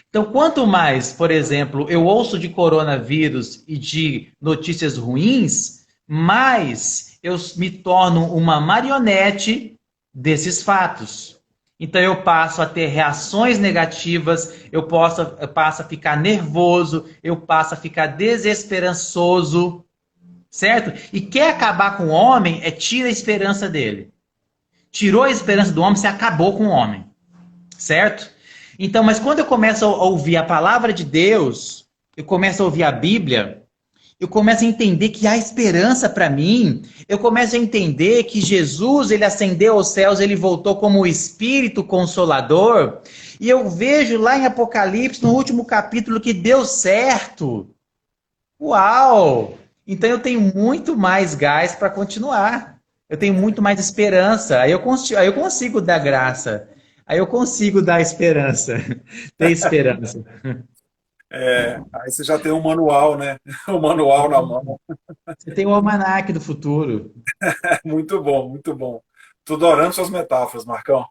Então, quanto mais, por exemplo, eu ouço de coronavírus e de notícias ruins, mais eu me torno uma marionete desses fatos. Então eu passo a ter reações negativas, eu passo a ficar nervoso, eu passo a ficar desesperançoso, certo? E quer acabar com o homem, tira a esperança dele. Tirou a esperança do homem, você acabou com o homem, certo? Então, mas quando eu começo a ouvir a palavra de Deus, eu começo a ouvir a Bíblia, eu começo a entender que há esperança para mim. Eu começo a entender que Jesus, ele ascendeu aos céus, ele voltou como o Espírito Consolador. E eu vejo lá em Apocalipse, no último capítulo, que deu certo. Uau! Então eu tenho muito mais gás para continuar. eu tenho muito mais esperança. Aí eu consigo dar graça. Aí eu consigo dar esperança. Ter esperança. Aí você já tem um manual, né? O manual na mão. Você tem o almanaque do futuro. Muito bom, muito bom. Tô adorando suas metáforas, Marcão.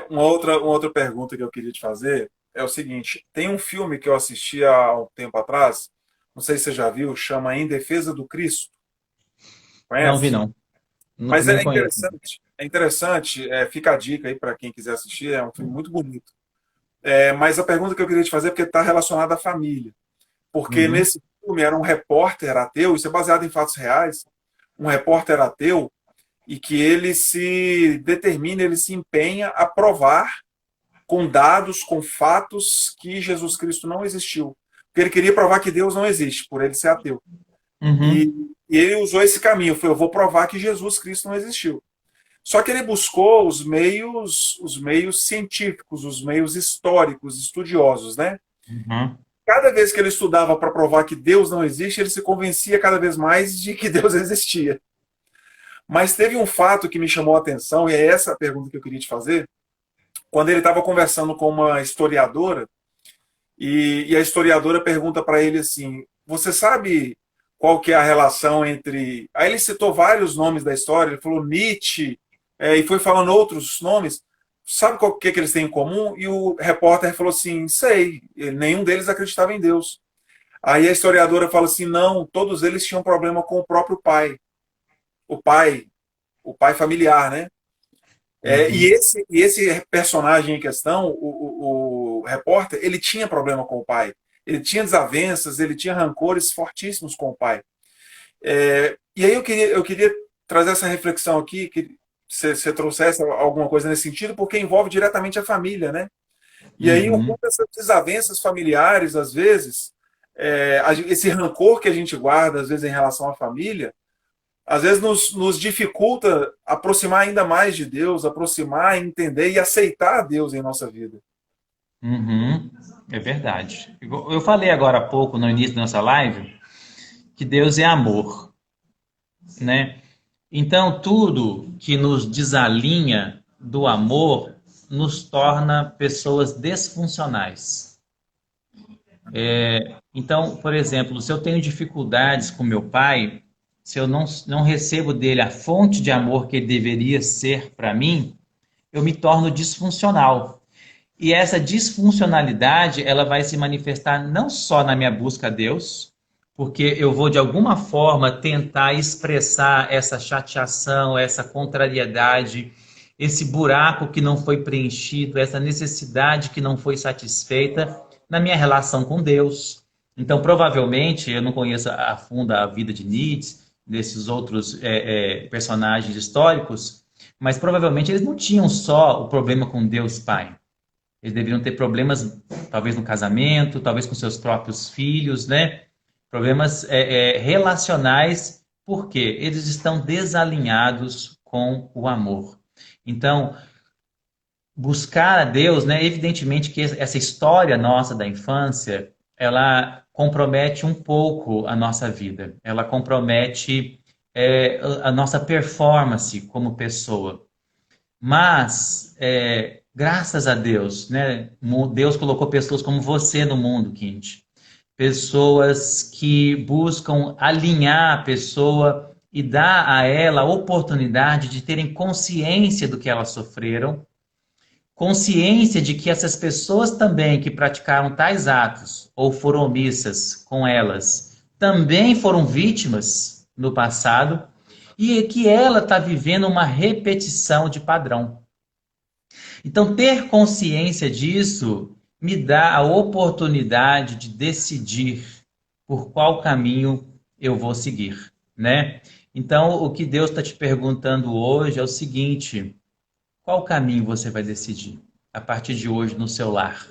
Uma outra pergunta que eu queria te fazer é o seguinte: tem um filme que eu assisti há um tempo atrás, não sei se você já viu, chama Em Defesa do Cristo. Não vi, Conhece? não. Mas Não conheço. é interessante, fica a dica aí para quem quiser assistir, é um filme muito bonito. Mas a pergunta que eu queria te fazer é porque está relacionada à família. Porque Uhum, nesse filme era um repórter ateu, isso é baseado em fatos reais, um repórter ateu, e que ele se determina, ele se empenha a provar com dados, com fatos, que Jesus Cristo não existiu. Porque ele queria provar que Deus não existe, por ele ser ateu. E, uhum, e ele usou esse caminho, foi: eu vou provar que Jesus Cristo não existiu. Só que ele buscou os meios científicos, os meios históricos, estudiosos, né? uhum, Cada vez que ele estudava para provar que Deus não existe, ele se convencia cada vez mais de que Deus existia. Mas teve um fato que me chamou a atenção, e é essa a pergunta que eu queria te fazer, quando ele estava conversando com uma historiadora, e a historiadora pergunta para ele assim: você sabe qual que é a relação entre... Aí ele citou vários nomes da história, ele falou Nietzsche, e foi falando outros nomes. Sabe qual que eles têm em comum? E o repórter falou assim: sei, nenhum deles acreditava em Deus. Aí a historiadora fala assim: não, todos eles tinham problema com o próprio pai, o pai, o pai familiar, né? uhum, E esse personagem em questão, o repórter, ele tinha problema com o pai. Ele tinha desavenças, ele tinha rancores fortíssimos com o pai. E aí eu queria trazer essa reflexão aqui, que você trouxesse alguma coisa nesse sentido, porque envolve diretamente a família, né? E aí, um uhum. pouco dessas desavenças familiares, às vezes, esse rancor que a gente guarda, às vezes, em relação à família, às vezes nos dificulta aproximar ainda mais de Deus, aproximar, entender e aceitar Deus em nossa vida. Uhum, é verdade. Eu falei agora há pouco, no início da nossa live, que Deus é amor, né? Então, tudo que nos desalinha do amor nos torna pessoas desfuncionais. Então, por exemplo, se eu tenho dificuldades com meu pai, se eu não recebo dele a fonte de amor que ele deveria ser para mim, eu me torno disfuncional. E essa disfuncionalidade, ela vai se manifestar não só na minha busca a Deus, porque eu vou de alguma forma tentar expressar essa chateação, essa contrariedade, esse buraco que não foi preenchido, essa necessidade que não foi satisfeita na minha relação com Deus. Então, provavelmente, eu não conheço a fundo a vida de Nietzsche, desses outros personagens históricos, mas provavelmente eles não tinham só o problema com Deus Pai. Eles deveriam ter problemas, talvez no casamento, talvez com seus próprios filhos, né? Problemas relacionais, porque eles estão desalinhados com o amor. Então, buscar a Deus, né? Evidentemente que essa história nossa da infância, ela compromete um pouco a nossa vida. Ela compromete a nossa performance como pessoa. Mas, graças a Deus, né? Deus colocou pessoas como você no mundo, Quinte. Pessoas que buscam alinhar a pessoa e dar a ela a oportunidade de terem consciência do que elas sofreram, consciência de que essas pessoas também que praticaram tais atos ou foram omissas com elas também foram vítimas no passado e que ela está vivendo uma repetição de padrão. Então, ter consciência disso me dá a oportunidade de decidir por qual caminho eu vou seguir, né? Então, o que Deus está te perguntando hoje é o seguinte: qual caminho você vai decidir a partir de hoje no seu lar,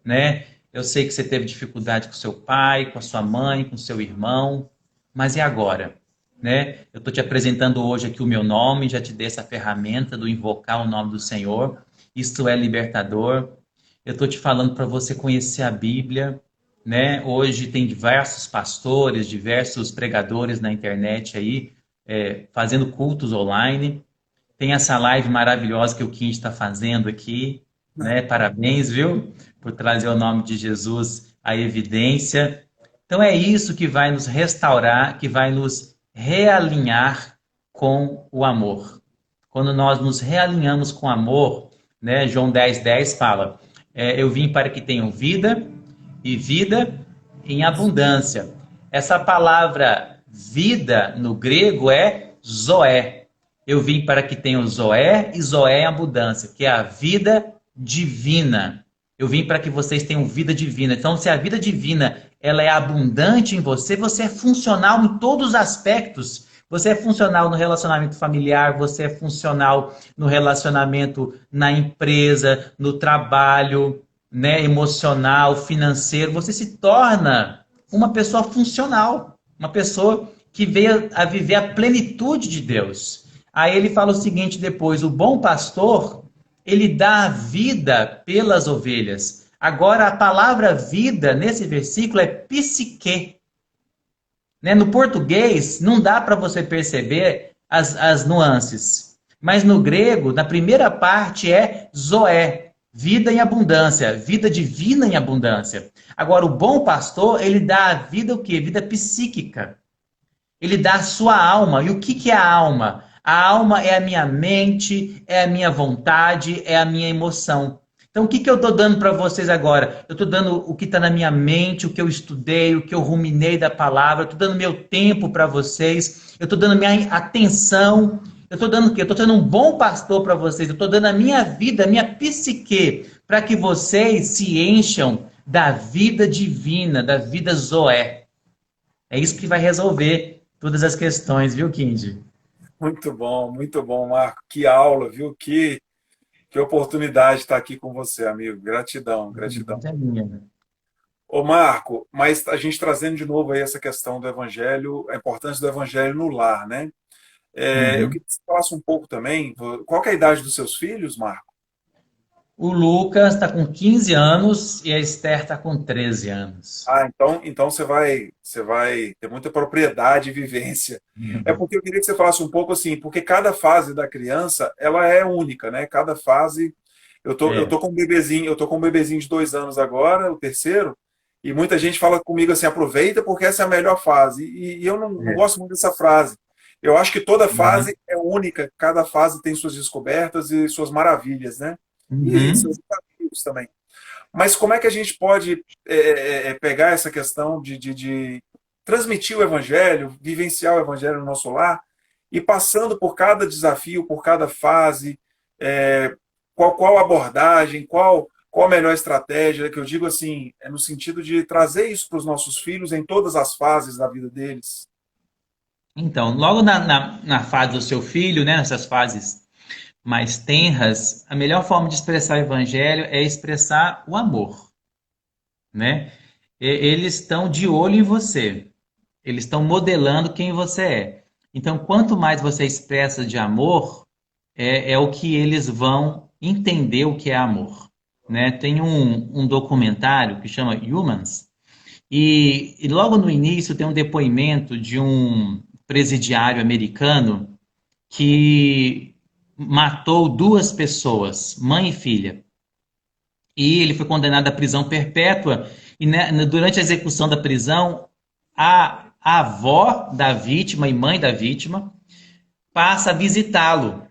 né? Eu sei que você teve dificuldade com seu pai, com a sua mãe, com seu irmão, mas e agora? Né? Eu estou te apresentando hoje aqui o meu nome, já te dei essa ferramenta do invocar o nome do Senhor. Isso é libertador. Eu estou te falando para você conhecer a Bíblia, né? Hoje tem diversos pastores, diversos pregadores na internet aí, fazendo cultos online. Tem essa live maravilhosa que o Kim está fazendo aqui, né? Parabéns, viu? Por trazer o nome de Jesus à evidência. Então é isso que vai nos restaurar, que vai nos realinhar com o amor. Quando nós nos realinhamos com amor, né? João 10:10 fala: eu vim para que tenham vida e vida em abundância. Essa palavra vida no grego é zoé. Eu vim para que tenham zoé e zoé em abundância, que é a vida divina. Eu vim para que vocês tenham vida divina. Então, se a vida divina ela é abundante em você, você é funcional em todos os aspectos. Você é funcional no relacionamento familiar, você é funcional no relacionamento na empresa, no trabalho, né, emocional, financeiro. Você se torna uma pessoa funcional, uma pessoa que veio a viver a plenitude de Deus. Aí ele fala o seguinte depois: o bom pastor, ele dá a vida pelas ovelhas. Agora, a palavra vida nesse versículo é psique. Né? No português, não dá para você perceber as nuances. Mas no grego, na primeira parte é zoé, vida em abundância, vida divina em abundância. Agora, o bom pastor, ele dá a vida o quê? Vida psíquica. Ele dá a sua alma. E o que é a alma? A alma é a minha mente, é a minha vontade, é a minha emoção. Então, o que eu estou dando para vocês agora? Eu estou dando o que está na minha mente, o que eu estudei, o que eu ruminei da palavra, eu estou dando meu tempo para vocês, eu estou dando minha atenção, eu estou dando o quê? Eu estou sendo um bom pastor para vocês, eu estou dando a minha vida, a minha psique, para que vocês se encham da vida divina, da vida zoé. É isso que vai resolver todas as questões, viu, Kindy? Muito bom, Marco. Que aula, viu? Que oportunidade estar aqui com você, amigo. Gratidão, gratidão. É minha. Ô, Marco, mas a gente trazendo de novo aí essa questão do evangelho, a importância do evangelho no lar, né? Eu Uhum. queria que você falasse um pouco também, qual que é a idade dos seus filhos, Marco? O Lucas está com 15 anos e a Esther está com 13 anos. Ah, então você vai ter muita propriedade e vivência. É Uhum. porque eu queria que você falasse um pouco assim, porque cada fase da criança, ela é única, né? Cada fase, eu tô É. com um bebezinho, eu tô com um bebezinho de 2 anos agora, o terceiro, e muita gente fala comigo assim, aproveita porque essa é a melhor fase. E eu não É. gosto muito dessa frase. Eu acho que toda Uhum. fase é única, cada fase tem suas descobertas e suas maravilhas, né? E seus Uhum. desafios também. Mas como é que a gente pode pegar essa questão de transmitir o evangelho, vivenciar o evangelho no nosso lar, e passando por cada desafio, por cada fase, qual abordagem, qual a melhor estratégia, que eu digo assim, é no sentido de trazer isso para os nossos filhos em todas as fases da vida deles. Então, logo na fase do seu filho, né, nessas fases mais tenras, a melhor forma de expressar o evangelho é expressar o amor, né? Eles estão de olho em você. Eles estão modelando quem você é. Então, quanto mais você expressa de amor, é o que eles vão entender o que é amor. Né? Tem um documentário que chama Humans, e logo no início tem um depoimento de um presidiário americano que matou duas pessoas, mãe e filha. E ele foi condenado à prisão perpétua, e né, durante a execução da prisão, a avó da vítima e mãe da vítima passa a visitá-lo.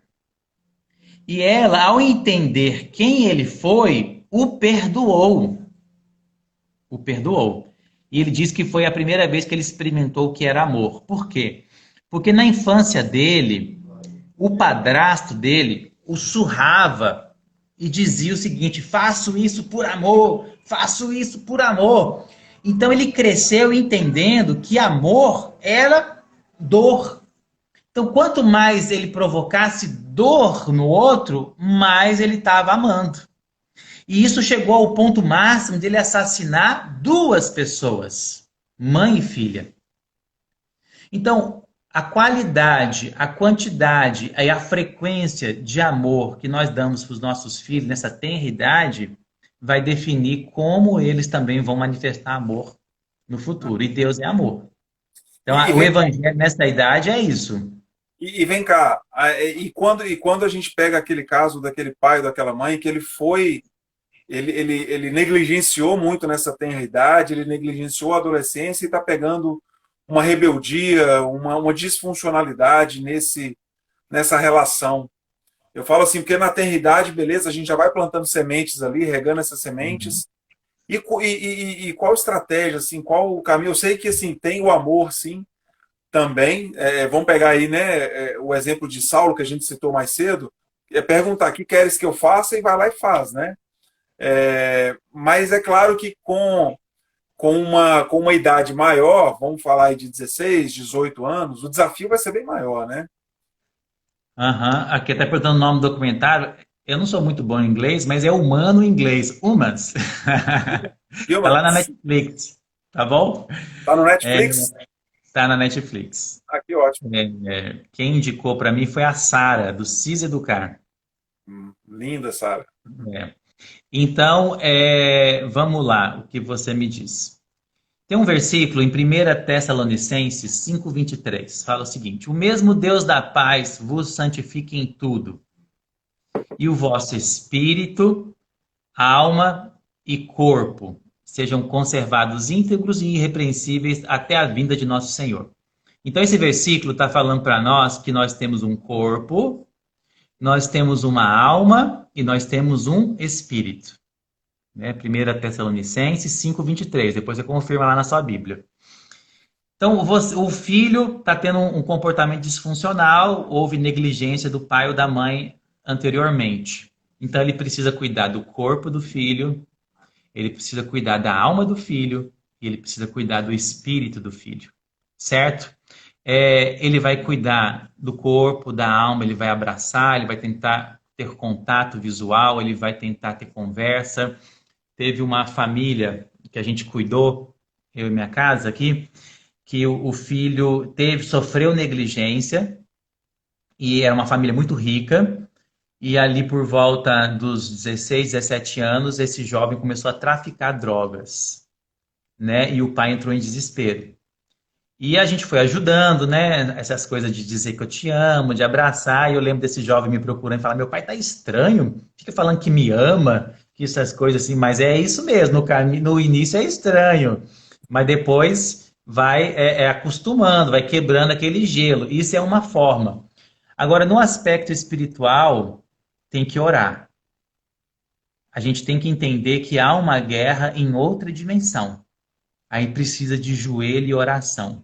E ela, ao entender quem ele foi, o perdoou. O perdoou. E ele diz que foi a primeira vez que ele experimentou o que era amor. Por quê? Porque na infância dele, o padrasto dele o surrava e dizia o seguinte: faço isso por amor, faço isso por amor. Então ele cresceu entendendo que amor era dor. Então, quanto mais ele provocasse dor no outro, mais ele estava amando. E isso chegou ao ponto máximo de ele assassinar duas pessoas, mãe e filha. Então, a qualidade, a quantidade e a frequência de amor que nós damos para os nossos filhos nessa tenra idade vai definir como eles também vão manifestar amor no futuro. E Deus é amor. Então, E, e o vem, evangelho nessa idade é isso. e vem cá, e quando a gente pega aquele caso daquele pai ou daquela mãe que ele negligenciou muito nessa tenra idade, ele negligenciou a adolescência e está pegando uma rebeldia, uma disfuncionalidade nessa relação. Eu falo assim, porque na tenra idade, beleza, a gente já vai plantando sementes ali, regando essas Uhum. sementes. E qual estratégia, assim, qual o caminho? Eu sei que assim, tem o amor, sim, também. Vamos pegar aí, né, o exemplo de Saulo, que a gente citou mais cedo, é perguntar o que queres que eu faça e vai lá e faz, né? Mas é claro que com uma idade maior, vamos falar aí de 16, 18 anos, o desafio vai ser bem maior, né? Aham. Aqui até perguntando o nome do documentário. Eu não sou muito bom em inglês, mas é humano em inglês. Humans. Tá lá na Humans. Netflix. Tá bom? Tá no É, Netflix? tá na Netflix. Aqui, ótimo. Quem indicou para mim foi a Sara, do CIS Educar. Linda, Sara. É. Então, vamos lá, o que você me diz. Tem um versículo em 1 Tessalonicenses 5:23, fala o seguinte: O mesmo Deus da paz vos santifique em tudo, e o vosso espírito, alma e corpo sejam conservados íntegros e irrepreensíveis até a vinda de nosso Senhor. Então, esse versículo está falando para nós que nós temos um corpo, nós temos uma alma e nós temos um espírito. Né? 1 Tessalonicenses 5:23. Depois você confirma lá na sua Bíblia. Então, o filho está tendo um comportamento disfuncional, houve negligência do pai ou da mãe anteriormente. Então, ele precisa cuidar do corpo do filho, ele precisa cuidar da alma do filho e ele precisa cuidar do espírito do filho, certo? Ele vai cuidar do corpo, da alma, ele vai abraçar, ele vai tentar ter contato visual, ele vai tentar ter conversa. Teve uma família que a gente cuidou, eu e minha casa aqui, que o filho sofreu negligência e era uma família muito rica. E ali por volta dos 16, 17 anos, esse jovem começou a traficar drogas, né? E o pai entrou em desespero. E a gente foi ajudando, né? Essas coisas de dizer que eu te amo, de abraçar. E eu lembro desse jovem me procurando e falar: Meu pai tá estranho, fica falando que me ama, que essas coisas assim. Mas é isso mesmo, no início é estranho, mas depois vai acostumando, vai quebrando aquele gelo. Isso é uma forma. Agora, no aspecto espiritual, tem que orar. A gente tem que entender que há uma guerra em outra dimensão. Aí precisa de joelho e oração,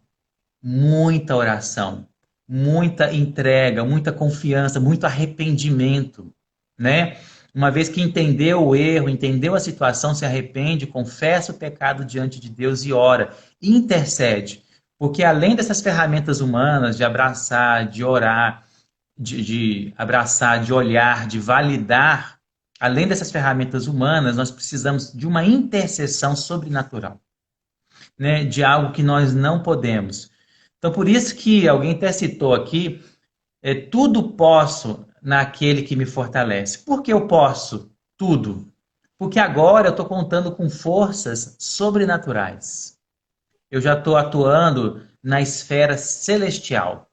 muita oração, muita entrega, muita confiança, muito arrependimento, né? Uma vez que entendeu o erro, entendeu a situação, se arrepende, confessa o pecado diante de Deus e ora, e intercede. Porque além dessas ferramentas humanas de abraçar, de orar, de abraçar, de olhar, de validar, além dessas ferramentas humanas, nós precisamos de uma intercessão sobrenatural, né? De algo que nós não podemos. Então, por isso que alguém até citou aqui, tudo posso naquele que me fortalece. Por que eu posso tudo? Porque agora eu estou contando com forças sobrenaturais. Eu já estou atuando na esfera celestial,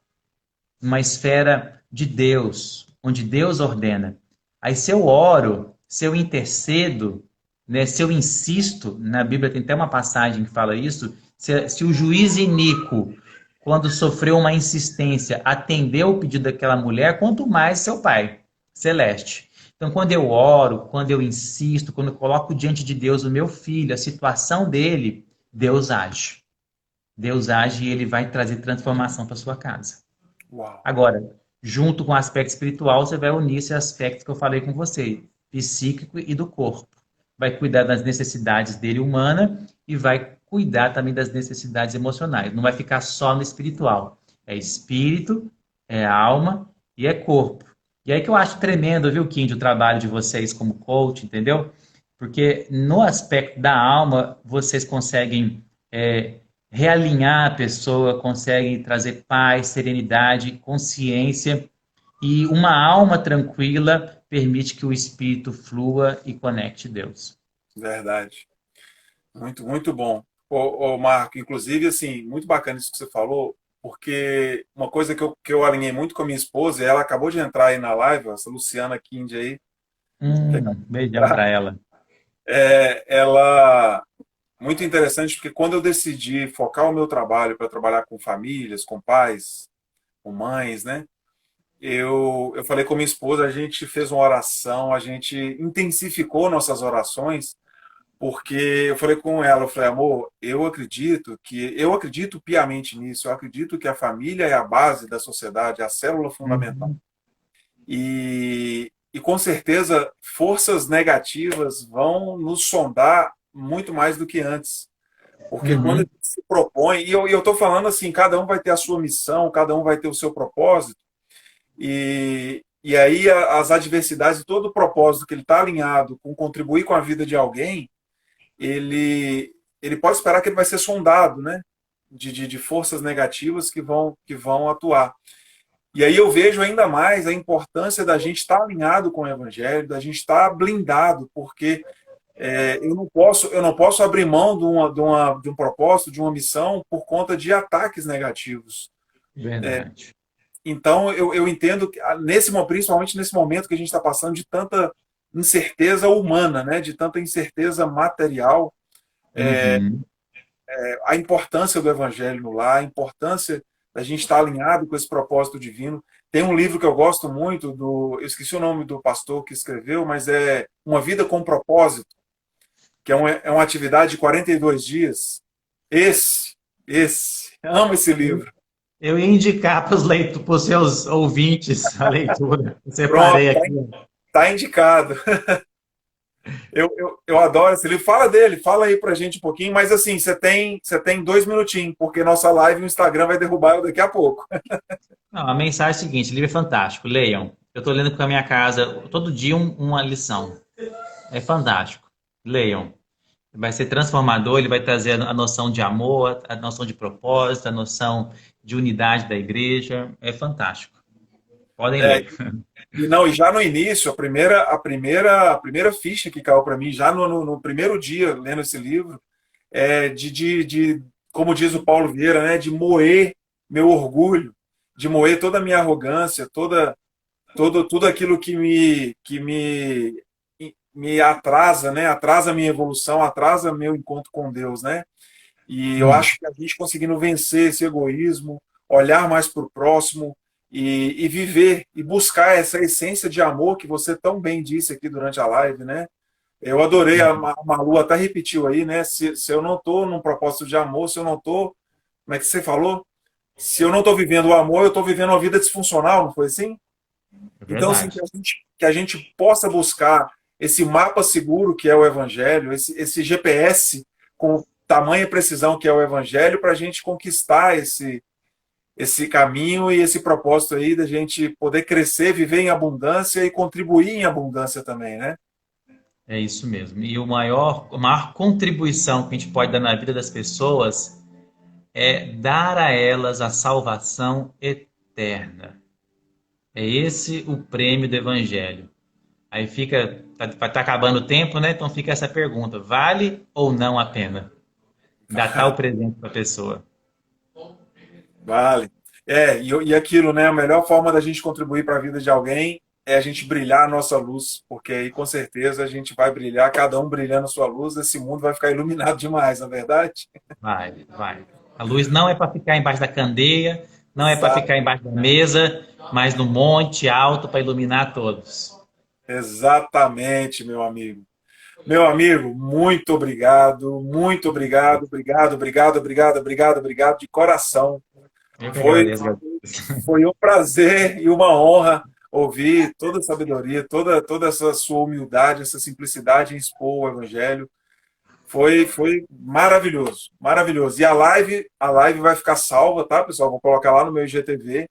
uma esfera de Deus, onde Deus ordena. Aí se eu oro, se eu intercedo, né, se eu insisto, na Bíblia tem até uma passagem que fala isso, se o juiz iníquo, quando sofreu uma insistência, atendeu o pedido daquela mulher, quanto mais seu Pai celeste. Então, quando eu oro, quando eu insisto, quando eu coloco diante de Deus o meu filho, a situação dele, Deus age. Deus age e ele vai trazer transformação para sua casa. Uau. Agora, junto com o aspecto espiritual, você vai unir esse aspecto que eu falei com você, psíquico e do corpo. Vai cuidar das necessidades dele humana e vai cuidar também das necessidades emocionais. Não vai ficar só no espiritual. É espírito, é alma e é corpo. E aí que eu acho tremendo, viu, Kindy, o trabalho de vocês como coach, entendeu? Porque no aspecto da alma, vocês conseguem realinhar a pessoa, conseguem trazer paz, serenidade, consciência e uma alma tranquila permite que o espírito flua e conecte Deus. Verdade. Muito, muito bom. Ô, Marco, inclusive, assim, muito bacana isso que você falou, porque uma coisa que eu alinhei muito com a minha esposa, e ela acabou de entrar aí na live, essa Luciana Kind aí, que acabou de Beijão entrar, pra ela. ela muito interessante, porque quando eu decidi focar o meu trabalho para trabalhar com famílias, com pais, com mães, né? Eu falei com minha esposa, a gente fez uma oração, a gente intensificou nossas orações, porque eu falei com ela, eu falei, amor, eu acredito piamente nisso, eu acredito que a família é a base da sociedade, é a célula fundamental. Uhum, E com certeza forças negativas vão nos sondar muito mais do que antes. Porque quando a uhum, gente se propõe, e eu estou falando assim, cada um vai ter a sua missão, cada um vai ter o seu propósito, e aí as adversidades e todo o propósito que ele está alinhado com contribuir com a vida de alguém, ele, ele pode esperar que ele vai ser sondado, né? De forças negativas que vão atuar. E aí eu vejo ainda mais a importância da gente estar alinhado com o Evangelho, da gente estar blindado, porque eu não posso abrir mão de um propósito, de uma missão, por conta de ataques negativos. verdade. Então, eu entendo que, principalmente nesse momento que a gente está passando de tanta incerteza humana, né, de tanta incerteza material, Uhum. a importância do Evangelho no lar, a importância da gente estar alinhado com esse propósito divino. Tem um livro que eu gosto muito, eu esqueci o nome do pastor que escreveu, mas é Uma Vida com Propósito, que é uma atividade de 42 dias. Amo esse livro. Eu ia indicar para os seus ouvintes a leitura. Eu Pronto, separei aqui. tá indicado. Eu adoro esse livro. Fala dele, fala aí pra gente um pouquinho, mas assim, você tem 2 minutinhos, porque nossa live no Instagram vai derrubar eu daqui a pouco. Não, a mensagem é a seguinte: o livro é fantástico, leiam. Eu estou lendo com a minha casa todo dia uma lição. É fantástico. Leiam. Vai ser transformador, ele vai trazer a noção de amor, a noção de propósito, a noção de unidade da igreja. É fantástico. Podem É, ler. e já no início, a primeira ficha que caiu para mim, já no primeiro dia lendo esse livro, como diz o Paulo Vieira, né, de moer meu orgulho, de moer toda a minha arrogância, tudo aquilo que me atrasa, né, atrasa a minha evolução, atrasa meu encontro com Deus, né? E eu Hum, acho que a gente conseguindo vencer esse egoísmo, olhar mais para o próximo e viver e buscar essa essência de amor que você tão bem disse aqui durante a live, né? Eu adorei, a Malu até repetiu aí, né? Se eu não estou num propósito de amor, se eu não estou, como é que você falou? Se eu não estou vivendo o amor, eu estou vivendo uma vida disfuncional, não foi assim? é Então, assim, verdade. que a gente possa buscar esse mapa seguro que é o Evangelho, esse GPS com tamanha precisão que é o Evangelho, para a gente conquistar esse caminho e esse propósito aí da gente poder crescer, viver em abundância e contribuir em abundância também, né? É isso mesmo. E a maior contribuição que a gente pode dar na vida das pessoas é dar a elas a salvação eterna. É esse o prêmio do Evangelho. Aí fica, tá acabando o tempo, né? Então fica essa pergunta: vale ou não a pena dar tal presente para a pessoa? Vale. E aquilo, né? A melhor forma da gente contribuir para a vida de alguém é a gente brilhar a nossa luz, porque aí com certeza a gente vai brilhar, cada um brilhando a sua luz, esse mundo vai ficar iluminado demais, na verdade? Vai, vai. A luz não é para ficar embaixo da candeia, não é para Exato. ficar embaixo da mesa, mas no monte alto para iluminar todos. Exatamente, meu amigo. Meu amigo, muito obrigado, obrigado, obrigado, obrigado, obrigado, obrigado de coração. Eu que Foi, agradeço. foi um prazer e uma honra ouvir toda a sabedoria, toda essa sua humildade, essa simplicidade em expor o Evangelho. Foi maravilhoso, maravilhoso. E a live vai ficar salva, tá, pessoal? Vou colocar lá no meu IGTV.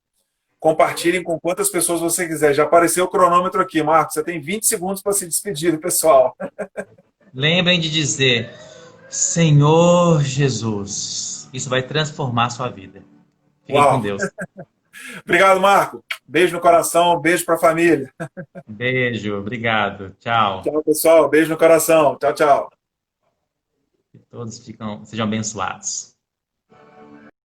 Compartilhem com quantas pessoas você quiser. Já apareceu o cronômetro aqui, Marcos. Você tem 20 segundos para se despedir do pessoal. Lembrem de dizer: Senhor Jesus. Isso vai transformar a sua vida. Fiquem com Uau! Deus. Obrigado, Marco. Beijo no coração, beijo para a família. Beijo, obrigado, tchau. Tchau, pessoal. Beijo no coração. Tchau, tchau. Que todos sejam abençoados.